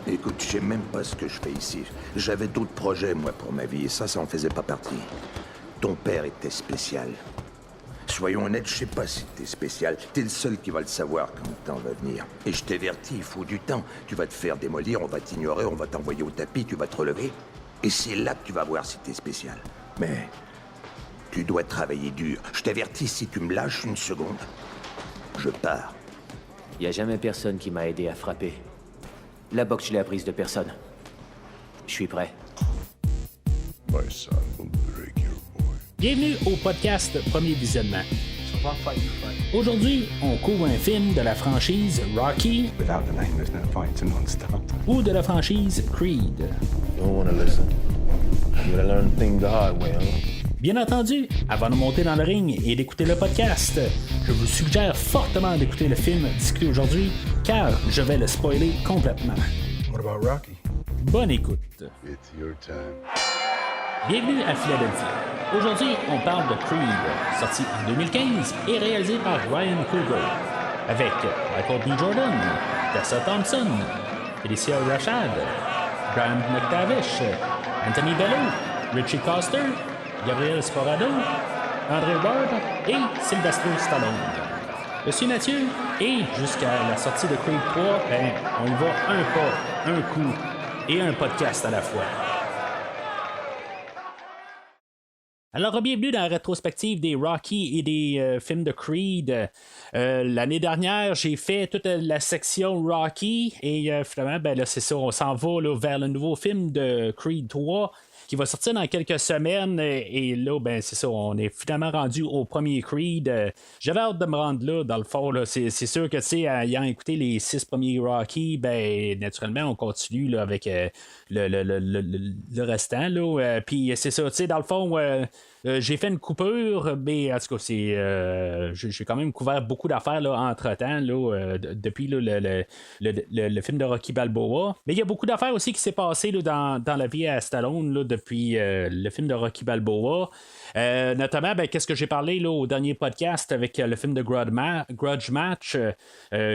Écoute, je sais même pas ce que je fais ici. J'avais d'autres projets, moi, pour ma vie, et ça en faisait pas partie. Ton père était spécial. Soyons honnêtes, je sais pas si t'es spécial. T'es le seul qui va le savoir quand le temps va venir. Et je t'avertis, il faut du temps. Tu vas te faire démolir, on va t'ignorer, on va t'envoyer au tapis, tu vas te relever. Et c'est là que tu vas voir si t'es spécial. Mais tu dois travailler dur. Je t'avertis, si tu me lâches une seconde, je pars. Y a jamais personne qui m'a aidé à frapper. La boxe, je l'ai apprise de personne. Je suis prêt. My son will break your boy. Bienvenue au podcast Premier Visionnement. Aujourd'hui, on couvre un film de la franchise Rocky Without the name, there's no fight, it's a non-starter. ou de la franchise Creed. You don't want to listen. You gotta learn things the hard way, huh? Bien entendu, avant de monter dans le ring et d'écouter le podcast, je vous suggère fortement d'écouter le film discuté aujourd'hui, car je vais le spoiler complètement. What about Rocky? Bonne écoute. It's your time. Bienvenue à Philadelphie. Aujourd'hui, on parle de Creed, sorti en 2015 et réalisé par Ryan Coogler, avec Michael B. Jordan, Tessa Thompson, Felicia Rashad, Graham McTavish, Anthony Bello, Richie Coster, Gabriel Sporado, André Ward et Sylvester Stallone. Je suis Mathieu et jusqu'à la sortie de Creed 3, on y va un pas, un coup et un podcast à la fois. Alors, bienvenue dans la rétrospective des Rocky et des films de Creed. L'année dernière, j'ai fait toute la section Rocky et finalement, ben là, c'est ça, on s'en va là, vers le nouveau film de Creed 3 qui va sortir dans quelques semaines. Et là, ben c'est ça, on est finalement rendu au premier Creed. J'avais hâte de me rendre là, dans le fond. Là, c'est sûr que, tu sais, ayant écouté les 6 premiers Rocky, ben naturellement, on continue là, avec le restant. Là, puis c'est ça, tu sais, dans le fond... j'ai fait une coupure, mais en tout cas, j'ai quand même couvert beaucoup d'affaires là, entre-temps, là, depuis là, le film de Rocky Balboa. Mais il y a beaucoup d'affaires aussi qui s'est passé là, dans la vie à Stallone là, depuis le film de Rocky Balboa. Notamment, ben, qu'est-ce que j'ai parlé là, au dernier podcast avec le film de Grudge Match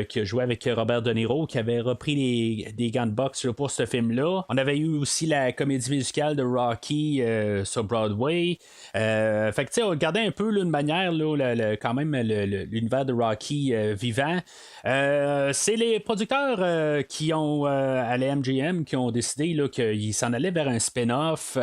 qui a joué avec Robert De Niro, qui avait repris des gants de boxe là, pour ce film-là. On avait eu aussi la comédie musicale de Rocky sur Broadway. Fait que tu sais, on regardait un peu là, une manière là, quand même l'univers de Rocky vivant. C'est les producteurs qui ont à la MGM qui ont décidé là, qu'ils s'en allaient vers un spin-off.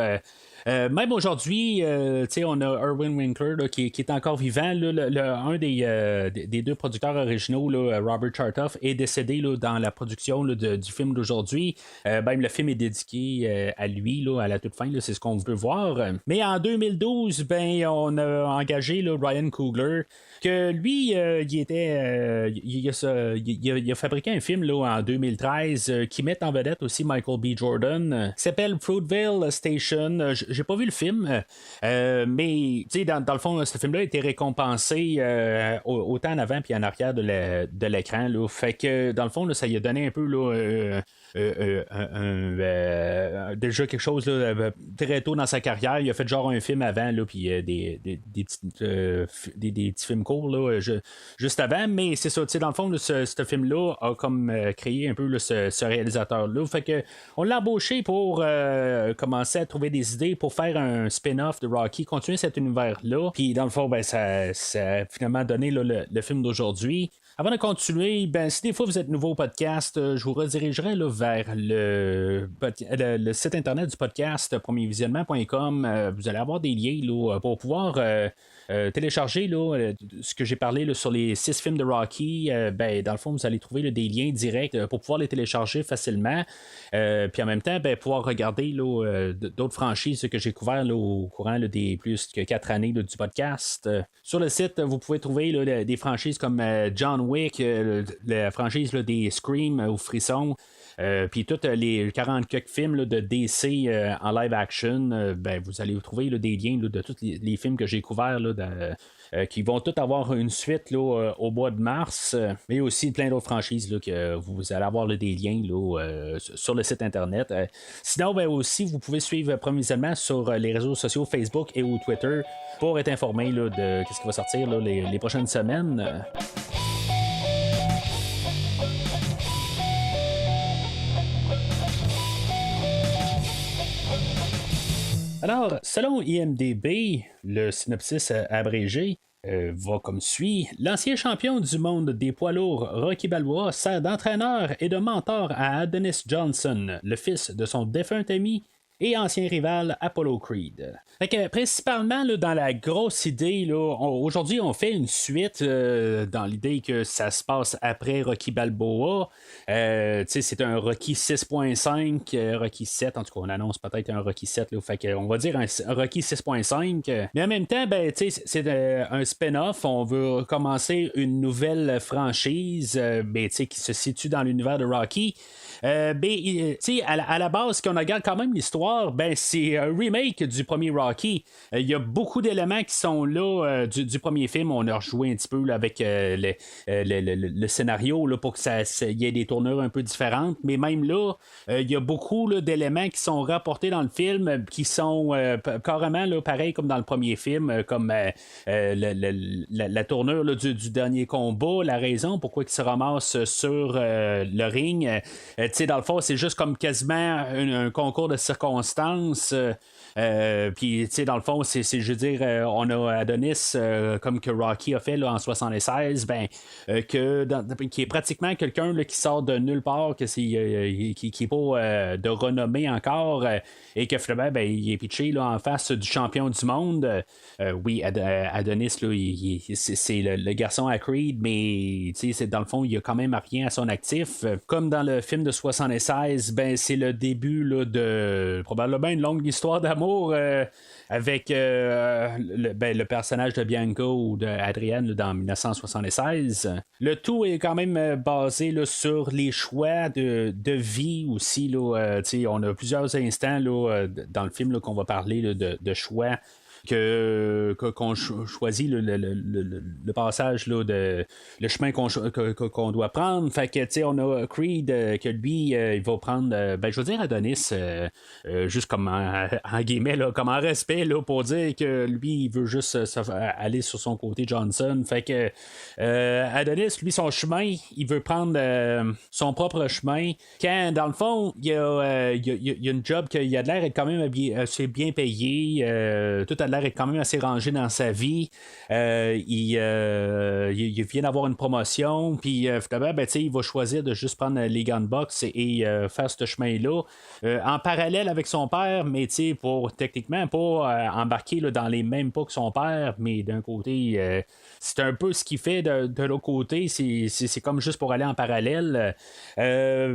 Même aujourd'hui, on a Irwin Winkler là, qui est encore vivant. Là, un des deux producteurs originaux, là, Robert Chartoff, est décédé là, dans la production là, du film d'aujourd'hui. Même le film est dédié à lui là, à la toute fin. Là, c'est ce qu'on veut voir. Mais en 2012, ben, on a engagé là, Ryan Coogler, que lui, il a fabriqué un film là, en 2013 qui met en vedette aussi Michael B. Jordan, qui s'appelle Fruitvale Station. J'ai pas vu le film, mais dans le fond, ce film-là a été récompensé autant en avant puis en arrière de l'écran. Là. Fait que dans le fond, là, ça lui a donné un peu là, déjà quelque chose là, très tôt dans sa carrière. Il a fait genre un film avant, là, puis des petits films courts là, juste avant, mais c'est ça, dans le fond, là, ce film-là a comme créé un peu là, ce réalisateur-là. Fait que on l'a embauché pour commencer à trouver des idées pour faire un spin-off de Rocky, continuer cet univers-là. Puis dans le fond, ben, ça a finalement donné là, le film d'aujourd'hui. Avant de continuer, ben, si des fois vous êtes nouveau au podcast, je vous redirigerai là, vers le site internet du podcast premiervisionnement.com. Vous allez avoir des liens là, pour pouvoir télécharger là, ce que j'ai parlé là, sur les 6 films de Rocky. Ben, dans le fond, vous allez trouver là, des liens directs pour pouvoir les télécharger facilement. Puis en même temps, ben, pouvoir regarder là, d'autres franchises que j'ai couvertes au courant là, des plus que 4 années là, du podcast. Sur le site, vous pouvez trouver là, des franchises comme John Wick, la franchise là, des Scream ou Frisson. Puis tous les 40 quelques films là, de DC en live action, ben, vous allez trouver là, des liens là, de tous les films que j'ai couverts là, qui vont tous avoir une suite là, au mois de mars, mais aussi plein d'autres franchises là, que vous allez avoir là, des liens là, sur le site internet. Sinon, ben, aussi, vous pouvez suivre provisoirement sur les réseaux sociaux Facebook et ou Twitter pour être informé là, de ce qui va sortir là, les prochaines semaines. Alors, selon IMDB, le synopsis abrégé va comme suit. L'ancien champion du monde des poids lourds, Rocky Balboa, sert d'entraîneur et de mentor à Adonis Johnson, le fils de son défunt ami et ancien rival Apollo Creed. Fait que, principalement là, dans la grosse idée, là, aujourd'hui on fait une suite dans l'idée que ça se passe après Rocky Balboa. C'est un Rocky 6.5, Rocky 7, en tout cas on annonce peut-être un Rocky 7, là, fait que, on va dire un Rocky 6.5. Mais en même temps, ben, c'est un spin-off, on veut commencer une nouvelle franchise ben, qui se situe dans l'univers de Rocky. À la base, qu'on regarde quand même l'histoire, ben, c'est un remake du premier Rocky. Il y a beaucoup d'éléments qui sont là du premier film. On a rejoué un petit peu là, avec le scénario là, pour que il y ait des tournures un peu différentes. Mais même là, il y a beaucoup là, d'éléments qui sont rapportés dans le film qui sont carrément là, pareil comme dans le premier film, comme la tournure là, du dernier combat, la raison pourquoi il se ramasse sur le ring. Dans le fond, c'est juste comme quasiment un concours de circonstances. Puis, dans le fond, c'est je veux dire, on a Adonis, comme que Rocky a fait là, en 76, ben, qui est pratiquement quelqu'un là, qui sort de nulle part, qui est pas de renommée encore, et que finalement, ben, il est pitché là, en face du champion du monde. Oui, Adonis, là, c'est le garçon à Creed, mais dans le fond, il n'y a quand même rien à son actif. Comme dans le film de 76, ben, c'est le début là, de probablement une longue histoire d'amour avec le personnage de Bianca ou d'Adrienne dans 1976. Le tout est quand même basé là, sur les choix de vie aussi. Là, on a plusieurs instants là, dans le film là, qu'on va parler là, de choix qu'on choisit le passage là, le chemin qu'on doit prendre. Fait que on a Creed que lui il va prendre je veux dire Adonis juste comme en guillemets là, comme en respect là, pour dire que lui il veut juste aller sur son côté Johnson. Fait que Adonis lui son chemin il veut prendre son propre chemin quand dans le fond il y a une job qu'il a de l'air être quand même assez bien payé, tout a l'air être quand même assez rangé dans sa vie. Il vient d'avoir une promotion, puis finalement, il va choisir de juste prendre les gunbox et faire ce chemin-là. En parallèle avec son père, mais pour techniquement pas embarquer là, dans les mêmes pas que son père, mais d'un côté, c'est un peu ce qu'il fait de l'autre côté. C'est comme juste pour aller en parallèle.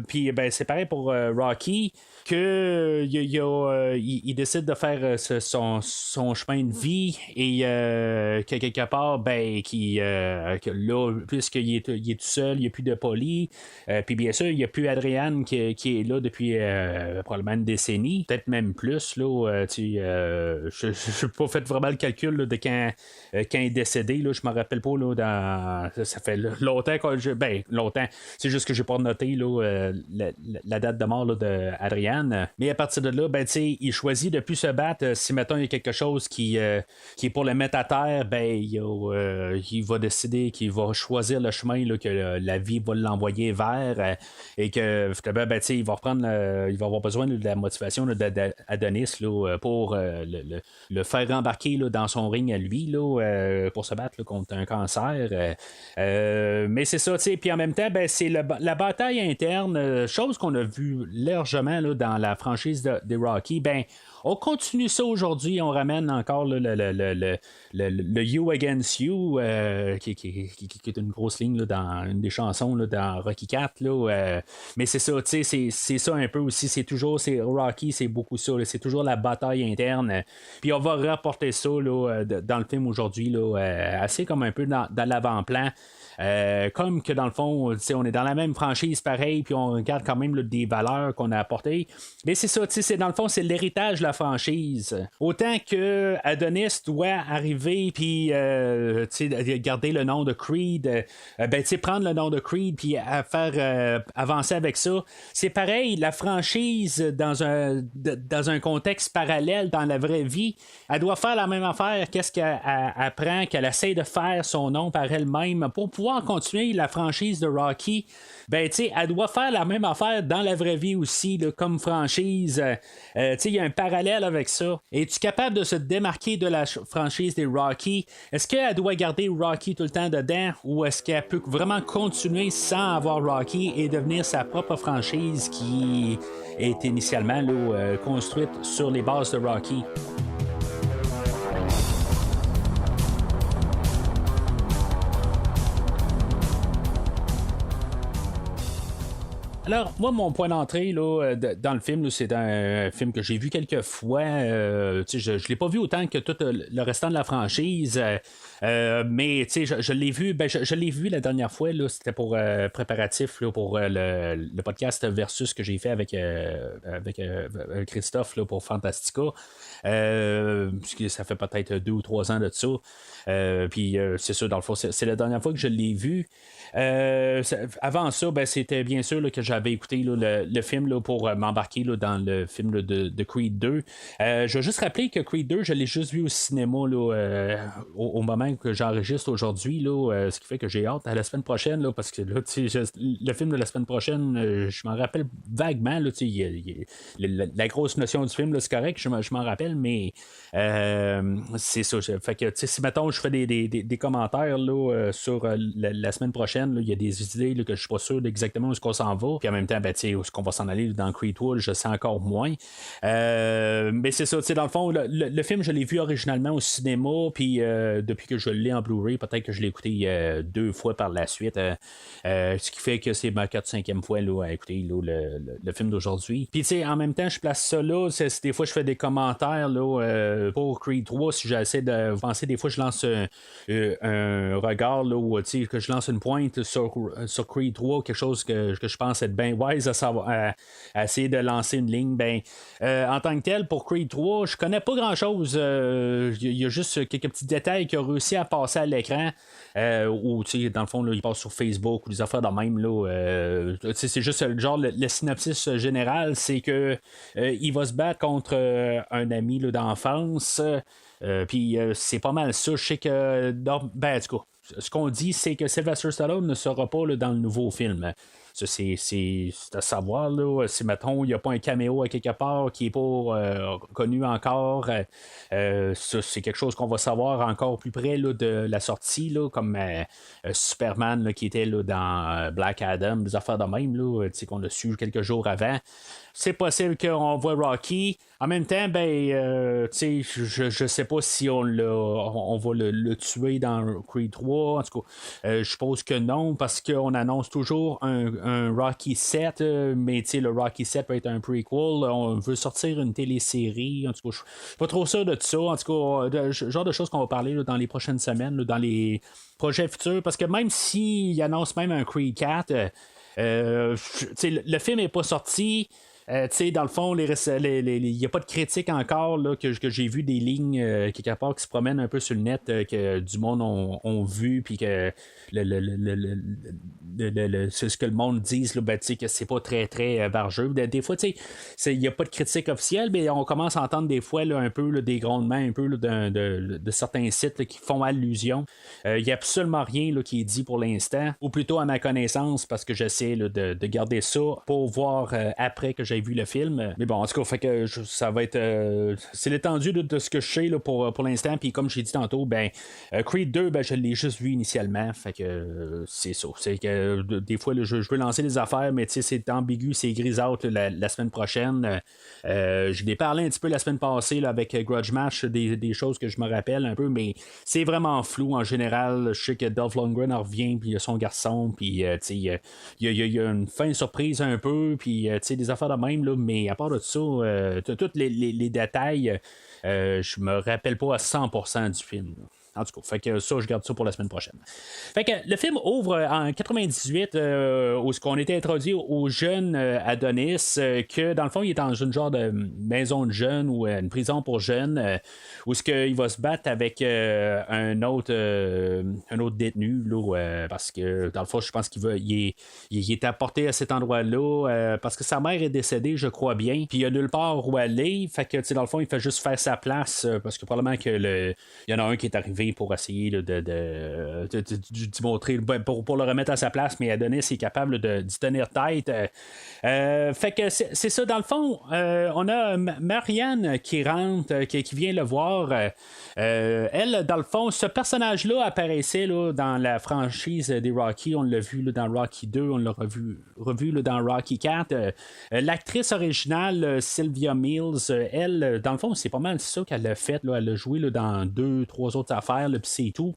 Puis c'est pareil pour Rocky, que il décide de faire son chemin de vie et que quelque part que là puisqu'il est tout seul, il n'y a plus de Polly, puis bien sûr il n'y a plus Adrienne qui est là depuis probablement une décennie, peut-être même plus là, je n'ai pas fait vraiment le calcul là, de quand il est décédé là, je me rappelle pas là, ça fait longtemps longtemps, c'est juste que j'ai pas noté là, la date de mort là, d'Adrienne. Mais à partir de là, il choisit de plus se battre. Si mettons il y a quelque chose qui est pour le mettre à terre, il va décider qu'il va choisir le chemin là, que la vie va l'envoyer vers, et que il va reprendre il va avoir besoin de la motivation d'Adonis là, pour le faire embarquer là, dans son ring à lui là, pour se battre là, contre un cancer. Mais c'est ça, puis en même temps, c'est la bataille interne, chose qu'on a vu largement là, dans la franchise de Rocky. On continue ça aujourd'hui, on ramène encore là, le You Against You, qui est une grosse ligne là, dans une des chansons là, dans Rocky 4. Là, mais c'est ça, c'est ça un peu aussi. C'est Rocky, c'est beaucoup ça. Là, c'est toujours la bataille interne. Puis on va rapporter ça là, dans le film aujourd'hui, là, assez comme un peu dans l'avant-plan. Comme que dans le fond, on est dans la même franchise pareil, puis on regarde quand même là, des valeurs qu'on a apportées. Mais c'est ça, dans le fond, c'est l'héritage de la franchise. Autant que que Adonis doit arriver puis garder le nom de Creed, prendre le nom de Creed puis faire avancer avec ça. C'est pareil, la franchise dans un contexte parallèle dans la vraie vie, elle doit faire la même affaire. Qu'est-ce qu'elle apprend, qu'elle essaie de faire son nom par elle-même pour pouvoir continuer la franchise de Rocky? Elle doit faire la même affaire dans la vraie vie aussi, là, comme franchise. Il y a un parallèle avec ça. Es-tu capable de se démarquer de la franchise des Rocky? Est-ce qu'elle doit garder Rocky tout le temps dedans ou est-ce qu'elle peut vraiment continuer sans avoir Rocky et devenir sa propre franchise qui est initialement là, construite sur les bases de Rocky? Alors, moi, mon point d'entrée là, dans le film, là, c'est un film que j'ai vu quelques fois. Je ne l'ai pas vu autant que tout le restant de la franchise. Mais je l'ai vu. Je l'ai vu la dernière fois. Là, c'était pour préparatif là, pour le podcast Versus que j'ai fait avec Christophe là, pour Fantastica. Puisque ça fait peut-être 2 ou 3 ans de ça. Puis c'est ça, dans le fond, c'est la dernière fois que je l'ai vu. Avant ça, c'était bien sûr là, que j'avais écouté là, le film là, pour m'embarquer là, dans le film là, de Creed 2. Je vais juste rappeler que Creed 2, je l'ai juste vu au cinéma là, au moment que j'enregistre aujourd'hui, là, ce qui fait que j'ai hâte à la semaine prochaine, là, parce que là, le film de la semaine prochaine, je m'en rappelle vaguement. Là, la grosse notion du film, là, c'est correct, je m'en rappelle, mais c'est ça. Fait que si mettons je fais des commentaires là, sur la semaine prochaine, il y a des idées là, que je suis pas sûr exactement où est-ce qu'on s'en va. Puis en même temps, où est-ce qu'on va s'en aller dans Creed 2, je sais encore moins. Mais c'est ça, dans le fond, le film, je l'ai vu originalement au cinéma, puis depuis que je l'ai en Blu-ray, peut-être que je l'ai écouté 2 fois par la suite. Ce qui fait que c'est ma 4-5e fois là, à écouter là, le film d'aujourd'hui. Puis en même temps, je place ça là. Des fois, je fais des commentaires là, pour Creed 3. Si j'essaie de penser, des fois, je lance un regard là, où que je lance une pointe sur Creed 3, quelque chose que je pense être bien wise à essayer de lancer une ligne. En tant que tel, pour Creed 3, je connais pas grand-chose. Il y a juste quelques petits détails qui ont réussi à passer à l'écran. Ou dans le fond, là, il passe sur Facebook ou des affaires de même. Là, c'est juste le genre, le synopsis général, c'est que il va se battre contre un ami là, d'enfance. Puis c'est pas mal ça. Je sais que en tout cas, ce qu'on dit, c'est que Sylvester Stallone ne sera pas là, dans le nouveau film. Ça, c'est à savoir, là, si, mettons, il n'y a pas un caméo à quelque part qui n'est pas connu encore, ça, c'est quelque chose qu'on va savoir encore plus près là, de la sortie, là, comme Superman là, qui était là, dans Black Adam, des affaires de même, là, qu'on a su quelques jours avant. C'est possible qu'on voit Rocky. En même temps, je sais pas si on va le tuer dans Creed 3. En tout cas, je suppose que non, parce qu'on annonce toujours un Rocky 7, mais le Rocky 7 peut être un prequel. On veut sortir une télésérie. En tout cas, je suis pas trop sûr de ça. En tout cas, genre de choses qu'on va parler là, dans les prochaines semaines, là, dans les projets futurs. Parce que même s'ils annoncent même un Creed 4, le film n'est pas sorti. Dans le fond, il n'y a pas de critique encore là, que j'ai vu des lignes quelque part qui se promènent un peu sur le net que du monde ont vu puis que c'est ce que le monde dit là, que c'est pas très très vargeux. Des fois, il n'y a pas de critique officielle, mais on commence à entendre des fois là, un peu là, des grondements un peu là, de certains sites là, qui font allusion. Il n'y a absolument rien là, qui est dit pour l'instant, ou plutôt à ma connaissance, parce que j'essaie là, de garder ça pour voir après que j'ai vu le film. Mais bon, en tout cas, fait que ça va être c'est l'étendue de ce que je sais là, pour l'instant. Puis comme j'ai dit tantôt, Creed 2, je l'ai juste vu initialement. Fait que c'est ça. C'est que des fois, là, je veux lancer des affaires, mais c'est ambigu, c'est grisâtre la semaine prochaine. Je l'ai parlé un petit peu la semaine passée là, avec Grudge Match, des choses que je me rappelle un peu, mais c'est vraiment flou en général. Je sais que Dolph Lundgren en revient, puis il y a son garçon, puis il y a une fin surprise un peu, puis des affaires de même, là, mais à part de ça, tous les détails, je me rappelle pas à 100% du film. Là. En tout cas, fait que ça, je garde ça pour la semaine prochaine. Fait que le film ouvre en 98, où on était introduit au jeune Adonis, que dans le fond, il est dans une genre de maison de jeunes ou une prison pour jeunes, où il va se battre avec un autre détenu, là, parce que dans le fond, je pense il est apporté à cet endroit-là, parce que sa mère est décédée, je crois bien, puis il y a nulle part où aller, fait que dans le fond, il fait juste faire sa place, parce que probablement que il y en a un qui est arrivé pour essayer là, de montrer, pour le remettre à sa place, mais Adonis est capable d'y tenir tête. Fait que c'est ça, dans le fond, on a Marianne qui rentre, qui vient le voir. Elle, dans le fond, ce personnage-là apparaissait là, dans la franchise des Rocky. On l'a vu là, dans Rocky 2, on l'a revu là, dans Rocky 4. L'actrice originale, Sylvia Mills, elle, dans le fond, c'est pas mal ça qu'elle a fait. Là. Elle a joué là, dans 2-3 autres affaires, puis c'est tout.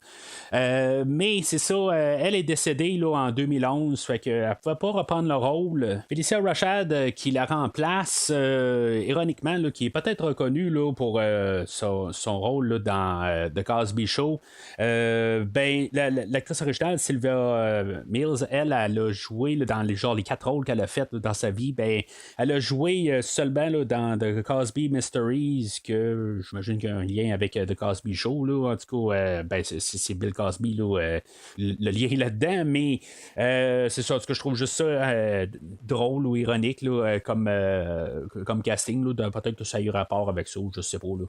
Mais c'est ça, elle est décédée là, en 2011, fait qu'elle ne pouvait pas reprendre le rôle. Felicia Rashad qui la remplace, ironiquement, là, qui est peut-être reconnue là, pour son rôle là, dans The Cosby Show. L'actrice originale, Sylvia Mills, elle a joué là, dans les 4 rôles qu'elle a fait là, dans sa vie. Elle a joué seulement là, dans The Cosby Mysteries, que j'imagine qu'il y a un lien avec The Cosby Show. Là, en tout cas, c'est Bill Cosby, là, le lien là-dedans, mais c'est ça, en tout cas, je trouve juste ça drôle ou ironique là, comme casting. Là, peut-être que ça a eu rapport avec ça, je sais pas. Là.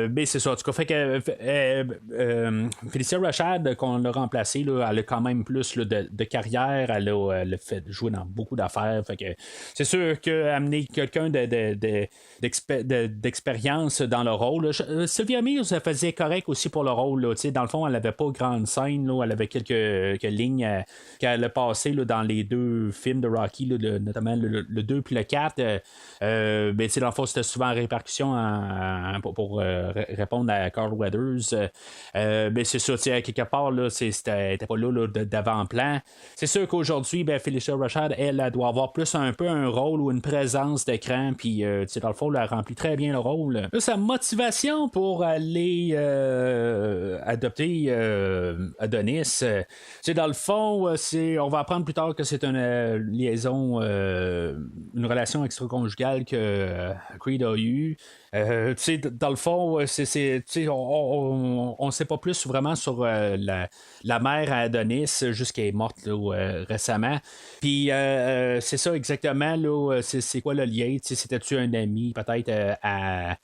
Mais c'est ça, en tout cas, fait que Felicia Rashad, qu'on a remplacé, là, elle a quand même plus là, de carrière, elle a fait jouer dans beaucoup d'affaires. Fait que c'est sûr qu'amener quelqu'un d'expérience dans le rôle. Sylvia Mills faisait correct aussi pour le rôle. Là, dans le fond, elle n'avait pas grande scène. Là, elle avait quelques lignes qu'elle a passées là, dans les 2 films de Rocky, là, notamment le 2 puis le 4. Mais dans le fond, c'était souvent en répercussion pour répondre à Carl Weathers. Mais c'est ça, quelque part, là, c'était pas là d'avant-plan. C'est sûr qu'aujourd'hui, Felicia Rashad, elle doit avoir plus un peu un rôle ou une présence d'écran, puis dans le fond, elle remplit très bien le rôle. Là, sa motivation pour aller adopter Adonis, dans le fond, on va apprendre plus tard que c'est une liaison, une relation extra-conjugale que Creed a eue. Dans le fond, on ne sait pas plus vraiment sur la mère à Adonis jusqu'elle est morte là, récemment. Puis c'est ça exactement, là, c'est quoi le lien? C'était-tu un ami peut-être à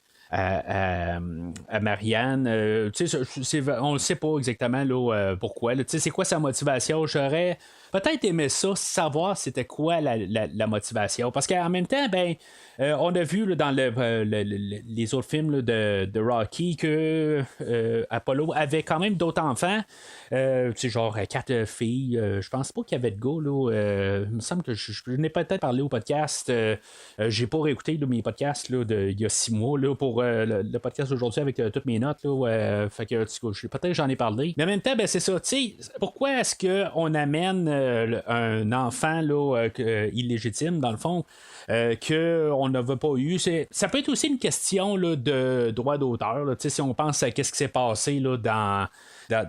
Marianne? On ne sait pas exactement là, pourquoi. Là, c'est quoi sa motivation? J'aurais peut-être aimé ça, savoir c'était quoi la motivation. Parce qu'en même temps, on a vu là, dans les autres films là, de Rocky que Apollo avait quand même d'autres enfants. Genre 4 filles. Je pense pas qu'il y avait de gars. Là, il me semble que je n'ai peut-être parlé au podcast. J'ai pas réécouté là, mes podcasts là, il y a 6 mois là, pour le podcast d'aujourd'hui avec toutes mes notes. Là, fait que peut-être j'en ai parlé. Mais en même temps, c'est ça. Pourquoi est-ce qu'on amène un enfant là, illégitime, dans le fond, qu'on ne veut pas eu? Ça peut être aussi une question là, de droit d'auteur. Là, si on pense à ce qui s'est passé là, dans le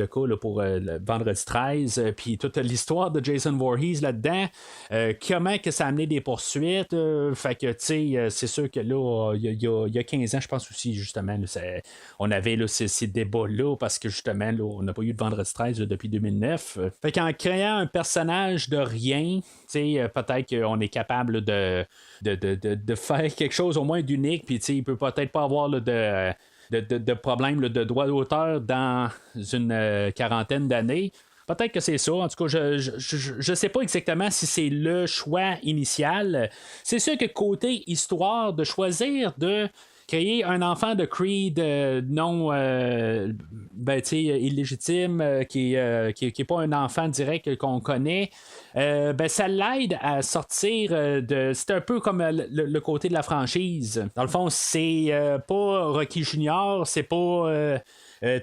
cas là, pour le vendredi 13, puis toute l'histoire de Jason Voorhees là-dedans, comment que ça a amené des poursuites, fait que c'est sûr que là, il y a 15 ans, je pense aussi, justement, là, on avait là, ces débats-là, parce que justement, là, on n'a pas eu de vendredi 13 là, depuis 2009. Fait qu'en créant un personnage de rien, peut-être qu'on est capable de faire quelque chose au moins d'unique, puis il peut peut-être pas avoir là, de problème là, de droit d'auteur dans une quarantaine d'années. Peut-être que c'est ça. En tout cas, je sais pas exactement si c'est le choix initial. C'est sûr que côté histoire, de choisir de créer un enfant de Creed non illégitime, qui est pas un enfant direct qu'on connaît, ça l'aide à sortir de... C'est un peu comme le côté de la franchise. Dans le fond, c'est pas Rocky Junior, c'est pas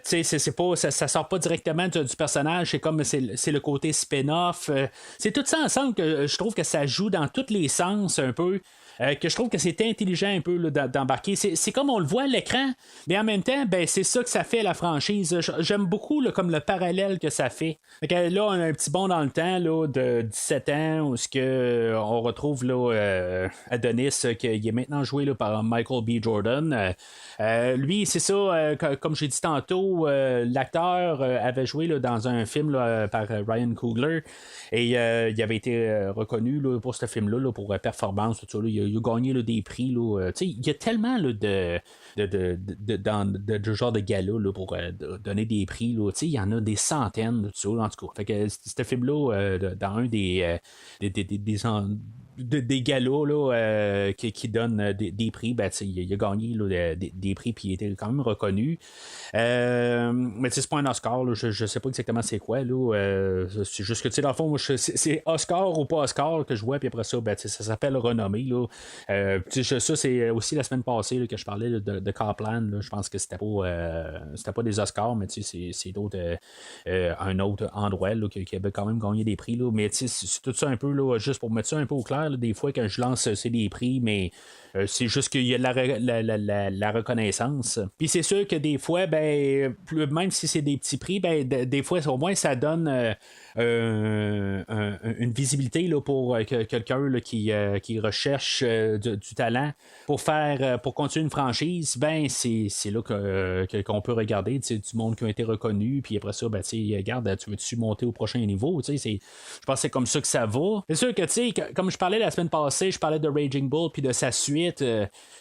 c'est pas, ça sort pas directement du personnage, c'est comme c'est le côté spin-off. C'est tout ça ensemble que je trouve que ça joue dans tous les sens un peu. Que je trouve que c'est intelligent un peu là, d'embarquer. C'est comme on le voit à l'écran, mais en même temps, ben, c'est ça que ça fait la franchise. J'aime beaucoup là, comme le parallèle que ça fait. Fait que là, on a un petit bond dans le temps là, de 17 ans où on retrouve là, Adonis qui est maintenant joué là, par Michael B. Jordan. Lui, c'est ça, comme j'ai dit tantôt, l'acteur avait joué là, dans un film là, par Ryan Coogler et il avait été reconnu là, pour ce film-là là, pour performance, tout ça, là, il a gagné là, des prix. Il y a tellement là, de genre de gala là, pour donner des prix. Il y en a des centaines, tout ça, en tout cas. Fait que ce film-là, dans un des galas là, qui donnent des prix, ben, il a gagné là, des prix puis il était quand même reconnu. Mais c'est pas un Oscar, là, je sais pas exactement c'est quoi. Là, c'est juste que dans le fond, moi, c'est Oscar ou pas Oscar que je vois, puis après ça, ben, ça s'appelle renommée. Là. Ça, c'est aussi la semaine passée là, que je parlais là, de Copland. Là, je pense que c'était pas des Oscars, mais c'est d'autres un autre endroit là, qui avait quand même gagné des prix. Là, mais c'est tout ça un peu là, juste pour mettre ça un peu au clair. Là, des fois, quand je lance, c'est des prix, mais c'est juste qu'il y a la reconnaissance. Puis c'est sûr que des fois, ben, même si c'est des petits prix, ben, des fois, au moins, ça donne une visibilité là, pour quelqu'un là, qui recherche du talent pour continuer une franchise. Ben, c'est là qu'on peut regarder du monde qui a été reconnu. Puis après ça, ben, regarde, tu veux-tu monter au prochain niveau? Je pense que c'est comme ça que ça va. C'est sûr que, comme je parlais la semaine passée, je parlais de Raging Bull puis de sa suite.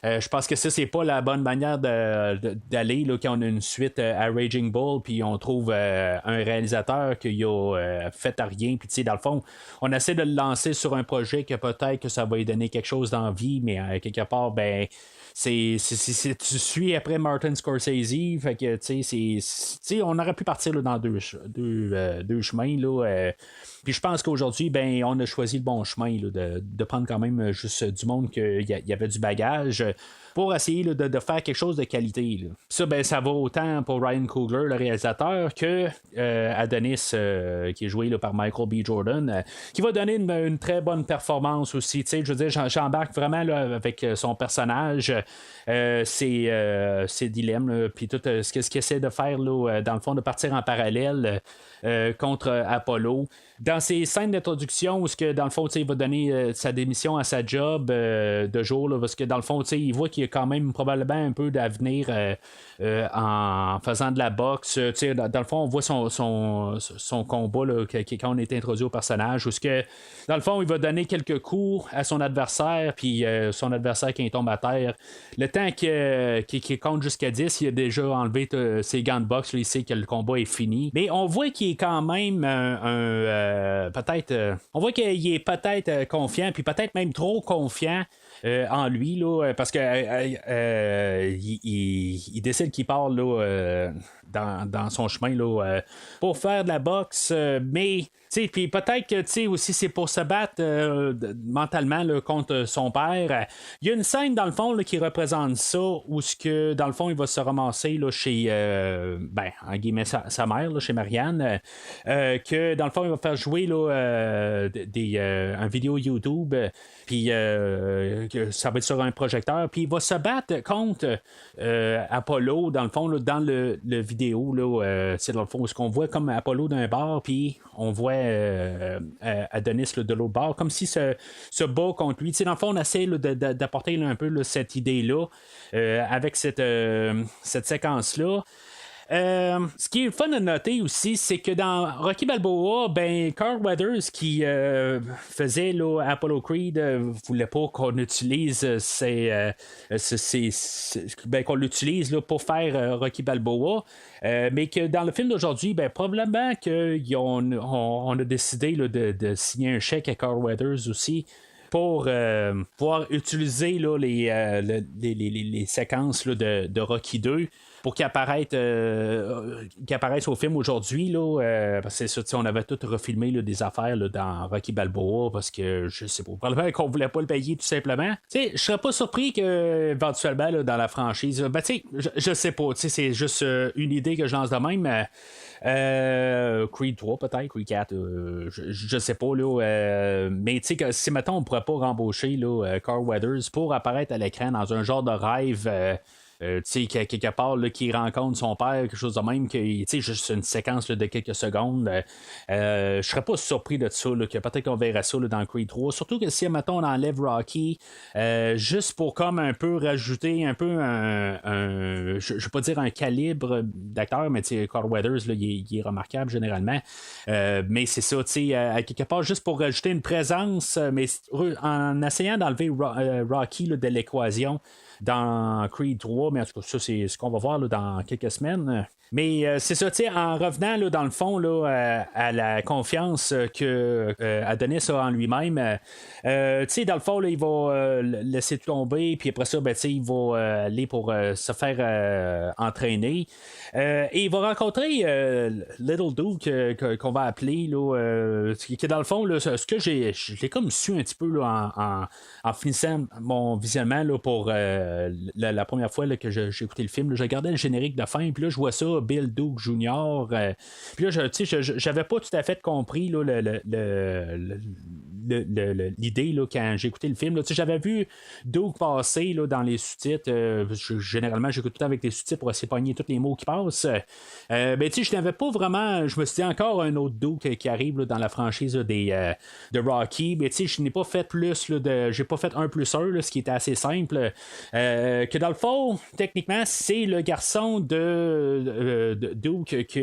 Je pense que ça, c'est pas la bonne manière d'aller là, quand on a une suite à Raging Bull, puis on trouve un réalisateur qui a fait à rien, puis dans le fond, on essaie de le lancer sur un projet que peut-être que ça va lui donner quelque chose d'envie, mais quelque part, ben, tu suis après Martin Scorsese, fait que on aurait pu partir là, dans deux chemins là. Puis je pense qu'aujourd'hui, ben, on a choisi le bon chemin là, de prendre quand même juste du monde qu'il y avait du bagage pour essayer là, de faire quelque chose de qualité. Là. Ça, ben, ça va autant pour Ryan Coogler, le réalisateur, que Adonis, qui est joué là, par Michael B. Jordan, qui va donner une très bonne performance aussi. Je veux dire, j'embarque vraiment là, avec son personnage, ses dilemmes, puis tout ce qu'il essaie de faire, là, dans le fond, de partir en parallèle contre Apollo. Dans ses scènes d'introduction, où dans le fond, il va donner sa démission à sa job de jour, là, parce que dans le fond, il voit qu'il y a quand même probablement un peu d'avenir en faisant de la boxe. Dans le fond, on voit son combat là, quand on est introduit au personnage, où dans le fond, il va donner quelques coups à son adversaire, puis son adversaire quand il tombe à terre. Le temps qu'il compte jusqu'à 10, il a déjà enlevé ses gants de boxe, là, il sait que le combat est fini. Mais on voit qu'il est quand même peut-être. On voit qu'il est peut-être confiant, puis peut-être même trop confiant en lui, là, parce que il décide qu'il part là, dans son chemin là, pour faire de la boxe, mais puis peut-être que aussi c'est pour se battre mentalement là, contre son père. Il y a une scène dans le fond là, qui représente ça, où dans le fond il va se ramasser là, chez en guillemets sa mère, là, chez Marianne, que dans le fond il va faire jouer là, un vidéo YouTube, puis ça va être sur un projecteur, puis il va se battre contre Apollo, dans le fond, là, dans le vidéo, là, c'est dans le fond, où on voit comme Apollo d'un bord, puis on voit Adonis là, de l'autre bord, comme si se bat contre lui. Dans le fond, on essaie là, d'apporter là, un peu là, cette idée-là avec cette séquence-là. Ce qui est fun à noter aussi, c'est que dans Rocky Balboa, ben Carl Weathers qui faisait là, Apollo Creed voulait pas qu'on utilise qu'on l'utilise là, pour faire Rocky Balboa, mais que dans le film d'aujourd'hui, ben probablement qu'on a décidé là, de signer un chèque à Carl Weathers aussi pour pouvoir utiliser là, les séquences là, de Rocky 2. pour qu'il apparaisse au film aujourd'hui, là, parce que c'est ça, on avait tout refilmé là, des affaires là, dans Rocky Balboa parce que je sais pas, probablement qu'on voulait pas le payer tout simplement. Je serais pas surpris que éventuellement là, dans la franchise, ben, je sais pas, c'est juste une idée que je lance de même. Creed 3 peut-être, Creed 4, je sais pas là, mais tu sais si maintenant on pourrait pas rembaucher là, Carl Weathers pour apparaître à l'écran dans un genre de rêve. Tu sais, quelque part, là, qui rencontre son père, quelque chose de même, que, tu sais, juste une séquence là, de quelques secondes. Je serais pas surpris de ça, là, que peut-être qu'on verra ça là, dans Creed 3. Surtout que si, mettons, on enlève Rocky, juste pour comme un peu rajouter un peu je vais pas dire un calibre d'acteur, mais tu sais, Carl Weathers, là, il est remarquable généralement. Mais c'est ça, tu sais, à quelque part, juste pour rajouter une présence, mais en essayant d'enlever Rocky là, de l'équation, dans Creed 3, mais en tout cas, ça, c'est ce qu'on va voir là, dans quelques semaines. Mais c'est ça, tu sais, en revenant là, dans le fond là, à la confiance que Adonis a en lui-même, tu sais, dans le fond, là, il va laisser tout tomber, puis après ça, ben, tu sais, il va aller pour se faire entraîner. Et il va rencontrer Little Duke, qu'on va appeler, là, qui est dans le fond, là, ce que je l'ai comme su un petit peu là, en finissant mon visionnement là, pour la première fois là, que j'ai écouté le film. Là, je regardais le générique de fin, puis là, je vois ça, Bill Duke Jr. Puis là, j'avais pas tout à fait compris là, l'idée là, quand j'ai écouté le film. Là, j'avais vu Duke passer là, dans les sous-titres. Généralement, j'écoute tout le temps avec les sous-titres pour essayer de pogner tous les mots qui passent. Ben, je n'avais pas vraiment. Je me suis dit encore un autre Duke qui arrive là, dans la franchise là, de Rocky. Mais je n'ai pas fait plus. Là, j'ai pas fait 1+1, là, ce qui était assez simple. Que dans le fond, techniquement, c'est le garçon de Duke qui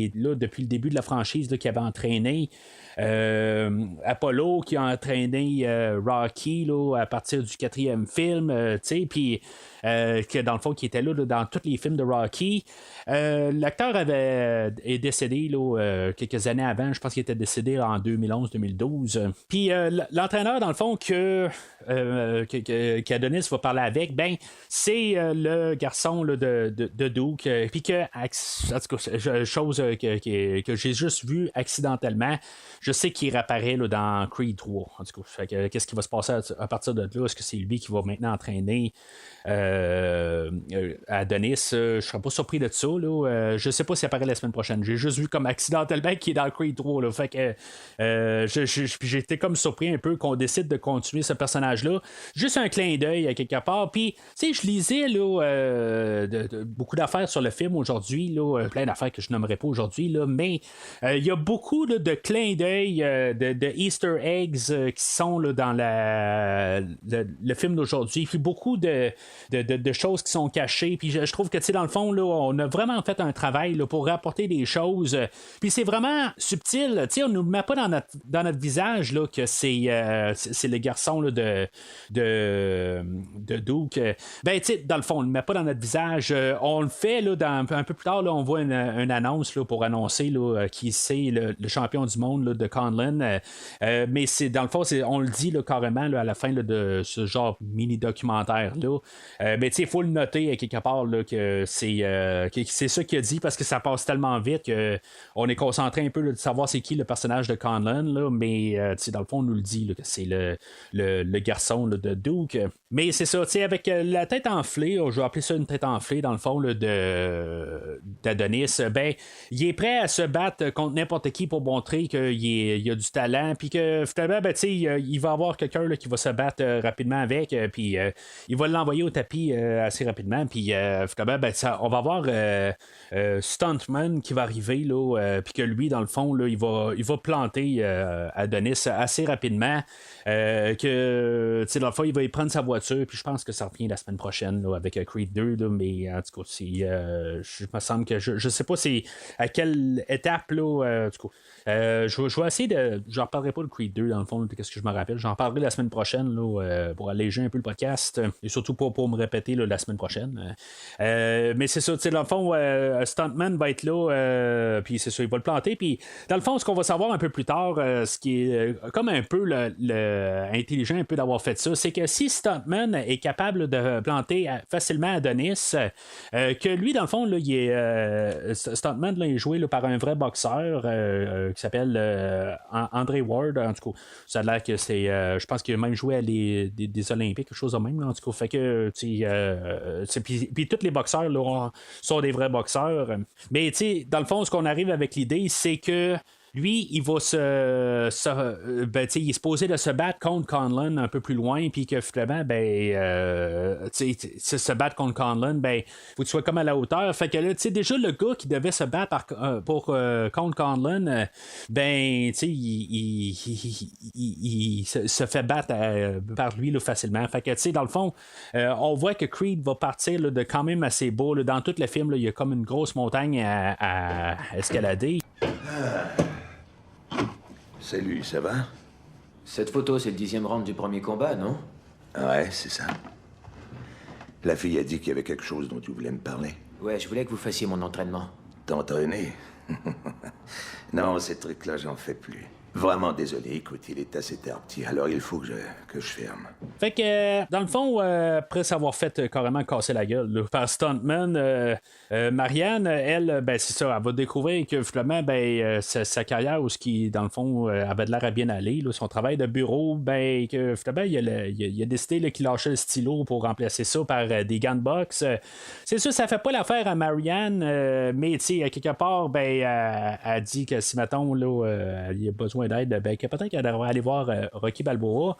est là depuis le début de la franchise là, qui avait entraîné Apollo, qui a entraîné Rocky là, à partir du 4e film, puis que dans le fond qui était là dans tous les films de Rocky. L'acteur est décédé là, quelques années avant, je pense qu'il était décédé en 2011-2012. Puis l'entraîneur dans le fond qu'Adonis va parler avec, ben c'est le garçon là, de Duke, puis que en tout cas, chose que j'ai juste vu accidentellement. Je sais qu'il réapparaît là, dans Creed 3. En tout cas, qu'est-ce qui va se passer à partir de là? Est-ce que c'est lui qui va maintenant entraîner Adonis? Je ne serais pas surpris de ça. Là. Je sais pas s'il apparaît la semaine prochaine. J'ai juste vu comme accidentellement qu'il est dans Creed 3. Là. Fait que j'ai été comme surpris un peu qu'on décide de continuer ce personnage-là. Juste un clin d'œil à quelque part. Puis, tu sais, je lisais là, beaucoup d'affaires sur le film aujourd'hui. Là, plein d'affaires que je nommerai pas aujourd'hui. Là, mais il y a beaucoup là, de clins d'œil, de Easter eggs qui sont là, dans le film d'aujourd'hui. Puis beaucoup de choses qui sont cachées. Puis je trouve que, tu sais, dans le fond, là, on a vraiment fait un travail là, pour rapporter des choses. Puis c'est vraiment subtil. Tu sais, on ne nous met pas dans notre visage là, que c'est le garçon là, de Duke. Ben, tu sais, dans le fond, on ne le met pas dans notre visage. On le fait là, un peu plus tard. Là, on voit une annonce là, pour annoncer là, qui c'est le champion du monde là, de Conlon. Mais c'est dans le fond, on le dit là, carrément là, à la fin là, de ce genre mini-documentaire-là. Mais tu sais, il faut le noter quelque part là, que c'est ça qu'il a dit parce que ça passe tellement vite qu'on est concentré un peu là, de savoir c'est qui le personnage de Conlon, là, mais dans le fond, on nous le dit là, que c'est le garçon là, de Duke. Mais c'est ça, tu sais, avec la tête enflée, je vais appeler ça une tête enflée dans le fond là, d'Adonis, ben, il est prêt à se battre contre n'importe qui pour montrer qu'il a du talent, puis que finalement, ben, tu sais, il va avoir quelqu'un là, qui va se battre rapidement avec, puis il va l'envoyer au tapis assez rapidement, puis finalement, ben, on va avoir Stuntman qui va arriver, là, puis que lui, dans le fond, là, il va planter Adonis assez rapidement, que, tu sais, dans le fond, il va y prendre sa voiture, puis je pense que ça revient la semaine prochaine, là, avec Creed 2, là, mais en tout cas, je me semble que je sais pas c'est à quelle étape, là, en tout cas, je je vais essayer de. J'en reparlerai pas de Creed 2, dans le fond, qu'est-ce que je me rappelle. J'en parlerai la semaine prochaine là, pour alléger un peu le podcast. Et surtout pas pour me répéter là, la semaine prochaine. Mais c'est ça, dans le fond, Stuntman va être là. Puis c'est ça, il va le planter. Puis dans le fond, ce qu'on va savoir un peu plus tard, ce qui est comme un peu intelligent un peu d'avoir fait ça, c'est que si Stuntman est capable de planter facilement Adonis, que lui, dans le fond, là, il est, Stuntman là, est joué là, par un vrai boxeur qui s'appelle André Ward. En tout cas, ça a l'air que c'est. Je pense qu'il a même joué à des Olympiques, quelque chose de même. Là, en tout cas, fait que. Puis tous les boxeurs là, sont des vrais boxeurs. Mais dans le fond, ce qu'on arrive avec l'idée, c'est que. Lui, il va il est supposé de se battre contre Conlon un peu plus loin, puis que finalement, se battre contre Conlon, faut que tu sois comme à la hauteur. Fait que là, déjà le gars qui devait se battre contre Conlon, il se fait battre par lui là, facilement. Fait que, dans le fond, on voit que Creed va partir là, de quand même assez beau. Là. Dans tout le film, là, il y a comme une grosse montagne à escalader. Salut, ça va? Cette photo, c'est le 10e round du premier combat, non? Ouais, c'est ça. La fille a dit qu'il y avait quelque chose dont tu voulais me parler. Ouais, je voulais que vous fassiez mon entraînement. T'entraîner? Non, ces trucs-là, j'en fais plus. Vraiment désolé, écoute, il est assez tard petit, alors il faut que je ferme. Fait que, dans le fond, après s'avoir fait carrément casser la gueule là, par Stuntman, Marianne, elle, c'est ça, elle va découvrir que finalement, sa carrière, où ce qui, dans le fond, avait de l'air à bien aller, là, son travail de bureau, que finalement, il a décidé là, qu'il lâchait le stylo pour remplacer ça par des gants de boxe. C'est sûr, ça fait pas l'affaire à Marianne, mais, tu sais, quelque part, elle dit que si, mettons, là, il y a besoin d'aide, que peut-être qu'elle devrait aller voir Rocky Balboa.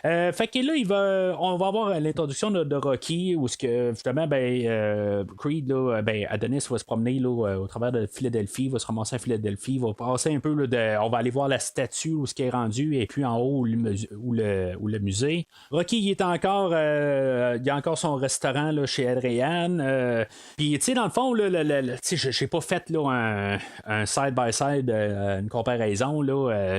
Fait que là, on va avoir l'introduction de Rocky, où ce que justement, Creed, là, Adonis va se promener là, au travers de Philadelphie, va se ramasser à Philadelphie, va passer un peu là, on va aller voir la statue où ce qui est rendu, et puis en haut où le musée. Rocky, il est encore, il y a encore son restaurant là, chez Adrian. Puis, tu sais, dans le fond, j'ai pas fait là, un side-by-side, une comparaison, là,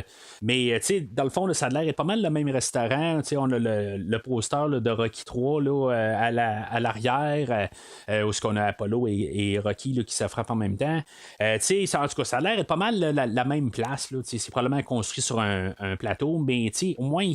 mais tu sais, dans le fond, là, ça a l'air d'être pas mal le même restaurant. Tu sais, on a le poster là, de Rocky 3 là, à l'arrière, où ce qu'on a Apollo et Rocky là, qui se frappent en même temps. Tu sais, en tout cas, ça a l'air d'être pas mal la même place. Là, c'est probablement construit sur un plateau, mais tu sais, au moins,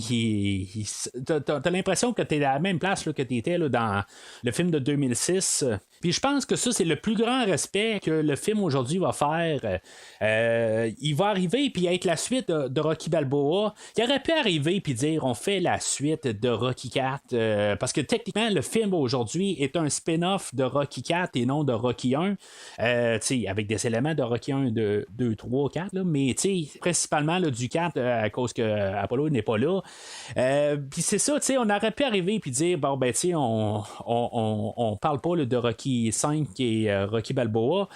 t'as l'impression que t'es à la même place là, que t'étais là, dans le film de 2006. Puis je pense que ça, c'est le plus grand respect que le film aujourd'hui va faire. Il va arriver puis être la suite de Rocky Balboa. Il aurait pu arriver puis dire on fait la suite de Rocky 4 parce que techniquement le film aujourd'hui est un spin-off de Rocky 4 et non de Rocky 1. Avec des éléments de Rocky 1, 2, 3, 4, là, mais principalement là, du 4 à cause que Apollo n'est pas là. Puis c'est ça, on aurait pu arriver puis dire bon on parle pas là, de Rocky 5 et Rocky Balboa.